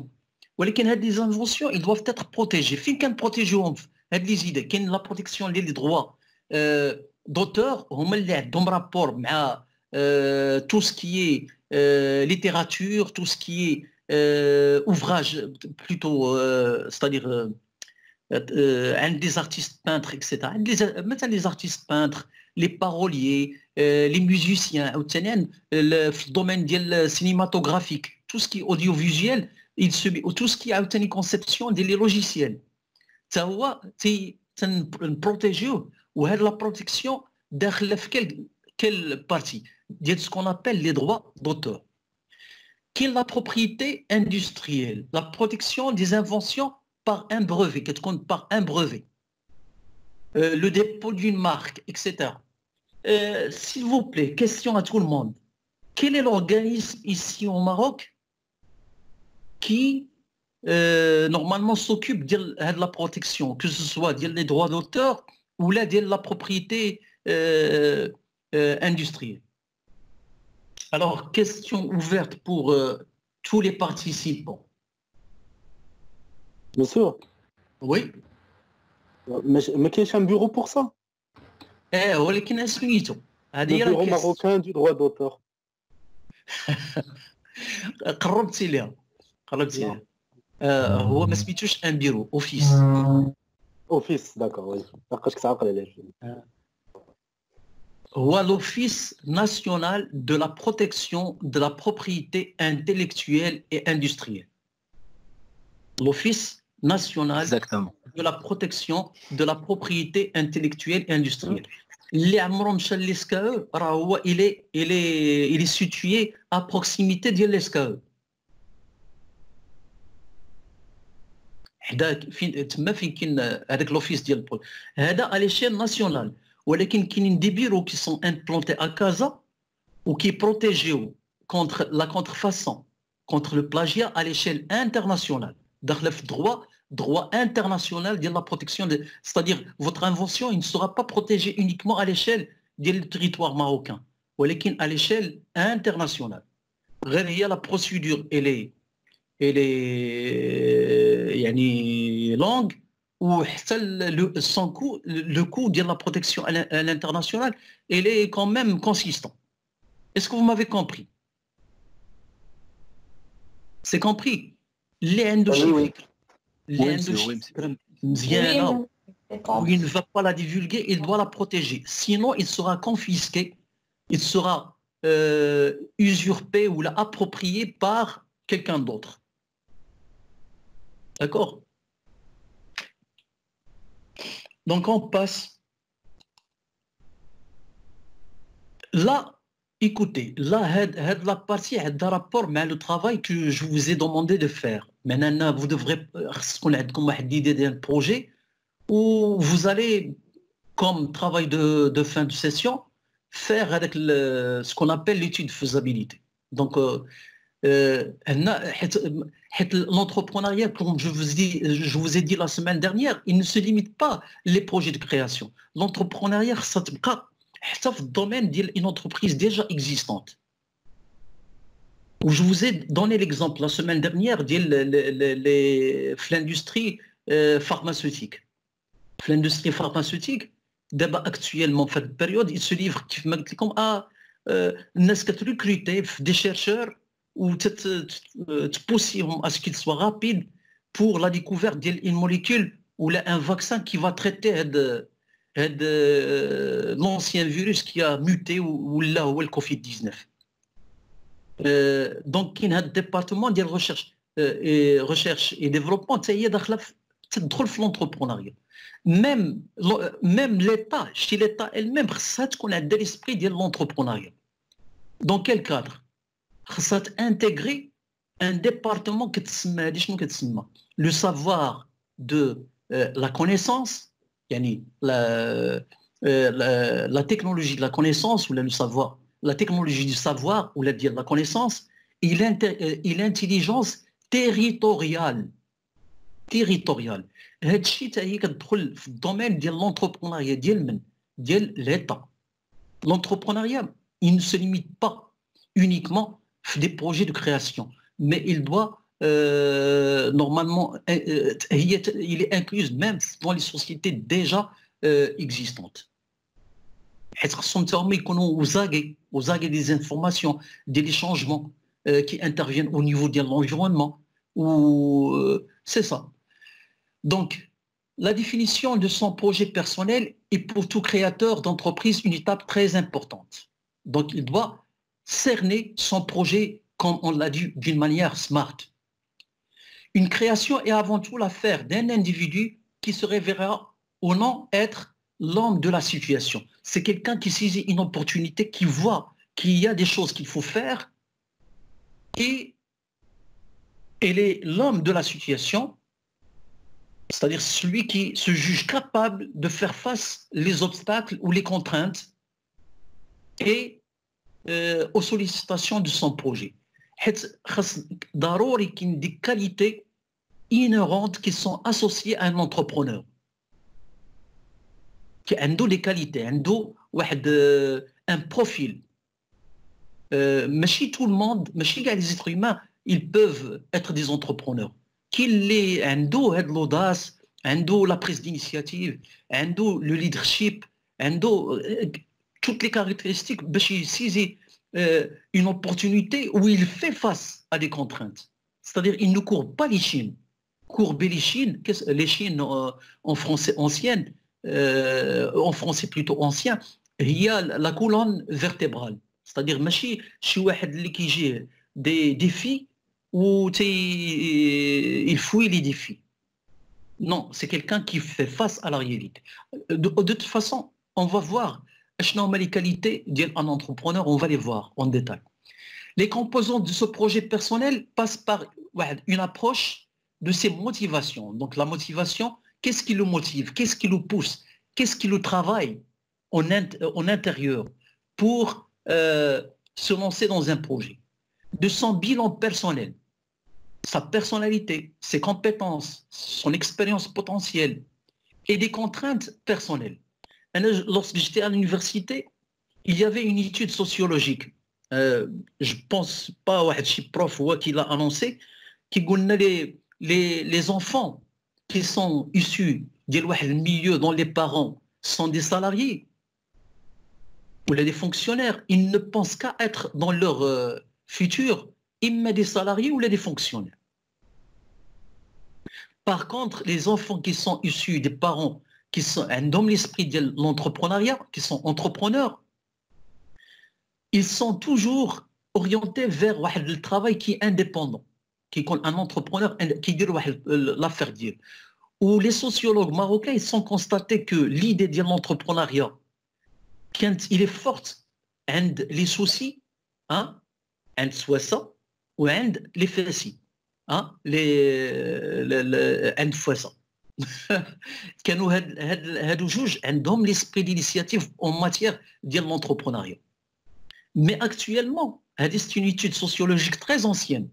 ولكن هاد les inventions ils doivent être protégées. فين كنبروتيجيوهم هاد لي زيد كاين لا بروتيكسيون ديال لي دروا d'auteur هما اللي عندهم رابور مع tout ce qui est littérature, tout ce qui est ouvrage plutôt c'est-à-dire عند des artistes peintres etc. مثلا les artistes peintres les paroliers les musiciens عاوتاني في الدومين ديال cinématographique tout ce qui est audiovisuel tout ce qui est عاوتاني conception ديال les logiciels حتى هو تنبروتيجيوه وهاد لا بروتيكسيون داخله في quelle partie ديال ce qu'on appelle les droits d'auteur. Quelle la propriété industrielle, la protection des inventions par un brevet, qui compte par un brevet, le dépôt d'une marque, etc. S'il vous plaît, question à tout le monde. Quel est l'organisme ici au Maroc qui normalement s'occupe de la protection, que ce soit des droits d'auteur ou là de la propriété industrielle? Alors, question ouverte pour tous les participants. Monsieur. Oui. Mais qu'il y a un bureau pour ça? ولكن اسميتو هذه le bureau marocain du droit d'auteur. قربتي ليها هو ما سميتوش ان بيرو اوفيس داكور وي لقاش كتعقل عليه هو l'Office national de la protection de la propriété intellectuelle et industrielle. L'Office national Exactement. de la protection de la propriété intellectuelle et industrielle. اللي عمرو مشى للسكاو راه هو il est situé à proximité ديال للسكاو حدا تما فين كاين هذاك لوفيس ديال هذا على ليشيل ناسيونال ولكن كاينين دي بيرو qui sont implantés à Casa ou qui protégent contre la contrefaçon contre le plagiat à l'échelle internationale داخله في droit international de la protection c'est-à-dire votre invention il ne sera pas protégée uniquement à l'échelle du territoire marocain ولكن à l'échelle internationale. غير هي la procédure elle est يعني longue وحتى son coût le coût de la protection à l'international elle est quand même consistant. Est-ce que vous m'avez compris? C'est compris. اللي عنده شي فكرة مزيانة où il ne va pas la divulguer, il doit la protéger. Sinon, il sera confisqué, il sera usurpé ou approprié par quelqu'un d'autre. D'accord? Donc, on passe. Là, écoutez, là, la partie est d'un rapport mais le travail que je vous ai demandé de faire. Maintenant, vous devrez une idée d'un projet où vous allez, comme travail de fin de session, faire avec ce qu'on appelle l'étude de faisabilité. Donc, l'entrepreneuriat, comme je vous ai dit la semaine dernière, il ne se limite pas les projets de création. L'entrepreneuriat, ça te حتى في الدومين ديال une entreprise déjà existante. Je vous ai donné l'exemple la semaine dernière de l'industrie pharmaceutique. L'industrie pharmaceutique, d'abord actuellement, dans cette période, il se livre comme à الناس كتريكروتي des chercheurs ou te pousser à ce qu'il soit rapide pour la découverte d'une molécule ou un vaccin qui va traiter l'ancien virus qui a muté ou là où le Covid-19. Donc il y a un département de recherche et développement qui تدخل في l'entrepreneuriat. Même l'État, chez l'État elle-même, ça qu'on a de l'esprit de l'entrepreneuriat. Dans quel cadre? Ça intégrer un département qui le savoir de la connaissance, la technologie de la connaissance ou le savoir, la technologie du savoir ou la connaissance et l'intelligence territoriale. هادشي حتى هي كتدخل في الدومين ديال l'entrepreneuriat ديال l'État. L'entrepreneuriat, il ne se limite pas uniquement à des projets de création, mais il doit normalement, il est inclus même dans les sociétés déjà existantes. aux aguets des informations, des changements qui interviennent au niveau de l'environnement. C'est ça. Donc, la définition de son projet personnel est pour tout créateur d'entreprise une étape très importante. Donc, il doit cerner son projet, comme on l'a dit, d'une manière smart. Une création est avant tout l'affaire d'un individu qui se révélera ou non être l'homme de la situation. C'est quelqu'un qui saisit une opportunité, qui voit qu'il y a des choses qu'il faut faire et il est l'homme de la situation, c'est-à-dire celui qui se juge capable de faire face aux obstacles ou les contraintes et aux sollicitations de son projet. ضروري كاين des qualités inhérentes qui sont associées à un entrepreneur. Qui a des qualités, un profil. ماشي tout le monde, ماشي كاع les êtres humains, ils peuvent être des entrepreneurs. Qu'il ait عنده هاد l'audace, عنده la prise d'initiative, عنده le leadership, عنده toutes les caractéristiques باش يسيزي une opportunité où il fait face à des contraintes. C'est-à-dire il ne court pas les chines. Courber les chines en français ancienne, en français plutôt ancien, il y a la colonne vertébrale. C'est-à-dire ماشي شي واحد اللي كيجيه des défis où il fouille les défis. Non, c'est quelqu'un qui fait face à la réalité. De toute façon, on va voir les qualités d'un entrepreneur, on va les voir en détail. Les composants de ce projet personnel passent par une approche de ses motivations. Donc la motivation, qu'est-ce qui le motive? Qu'est-ce qui le pousse? Qu'est-ce qui le travaille en intérieur pour se lancer dans un projet? De son bilan personnel, sa personnalité, ses compétences, son expérience potentielle et des contraintes personnelles. Lorsque j'étais à l'université, il y avait une étude sociologique. Je pense pas un prof qui l'a annoncé, qui dit les enfants qui sont issus d'un milieu dont les parents sont des salariés ou des fonctionnaires, ils ne pensent qu'à être dans leur futur, des salariés ou des fonctionnaires. Par contre, les enfants qui sont issus des parents qui sont dans l'esprit de l'entrepreneuriat, qui sont entrepreneurs, ils sont toujours orientés vers le travail qui est indépendant, qui est un entrepreneur qui dit l'affaire dire. Où les sociologues marocains ils sont constatés que l'idée de l'entrepreneuriat, quand il est forte, les soucis, soit ça, ou les fessis, les fois ça. كانوا هادو جوج عندهم l'esprit d'initiative en matière de l'entrepreneuriat. Mais actuellement, c'est une étude sociologique très ancienne.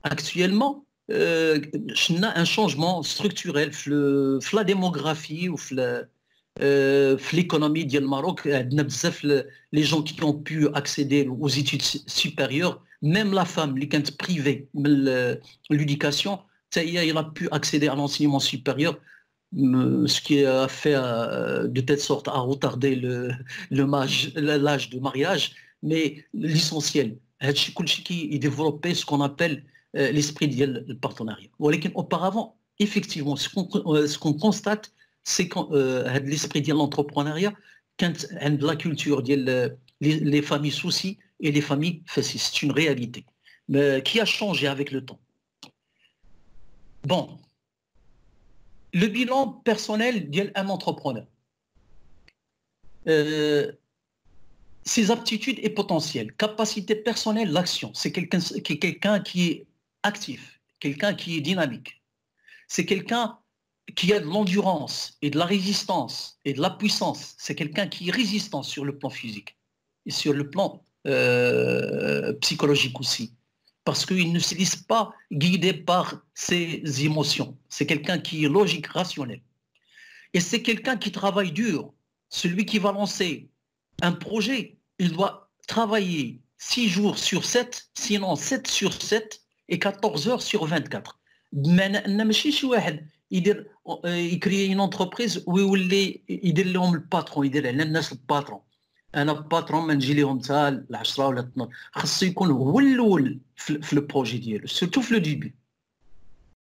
Actuellement, on a un changement structurel dans la démographie ou dans l'économie du Maroc. Les gens qui ont pu accéder aux études supérieures, même la femme qui est privée de l'éducation, il a pu accéder à l'enseignement supérieur, ce qui a fait de telle sorte à retarder l'âge de mariage. Mais l'essentiel, هادشي كلشي يديفلوبي ce qu'on appelle l'esprit ديال البارتناريا. ولكن auparavant effectivement ce qu'on constate c'est que هاد l'esprit ديال l'entrepreneuriat كانت عند la culture ديال les familles soucis et les familles fascistes. C'est une réalité qui a changé avec le temps. Bon, le bilan personnel d'un entrepreneur. Ses aptitudes et potentiels, capacité personnelle, l'action. C'est quelqu'un qui est actif, quelqu'un qui est dynamique. C'est quelqu'un qui a de l'endurance et de la résistance et de la puissance. C'est quelqu'un qui est résistant sur le plan physique et sur le plan psychologique aussi. Parce qu'il ne se laisse pas guider par ses émotions. C'est quelqu'un qui est logique, rationnel. Et c'est quelqu'un qui travaille dur. Celui qui va lancer un projet, il doit travailler 6 jours sur 7, sinon 7 sur 7 et 14 heures sur 24. Il crée une entreprise où il يدير لهم الباترون، يدير على الناس الباترون. انا باترون ما نجي لهم حتى ل 10 ولا 12. خاصو يكون هو الاول في البروجي ديالو، سورتو في لو ديبي.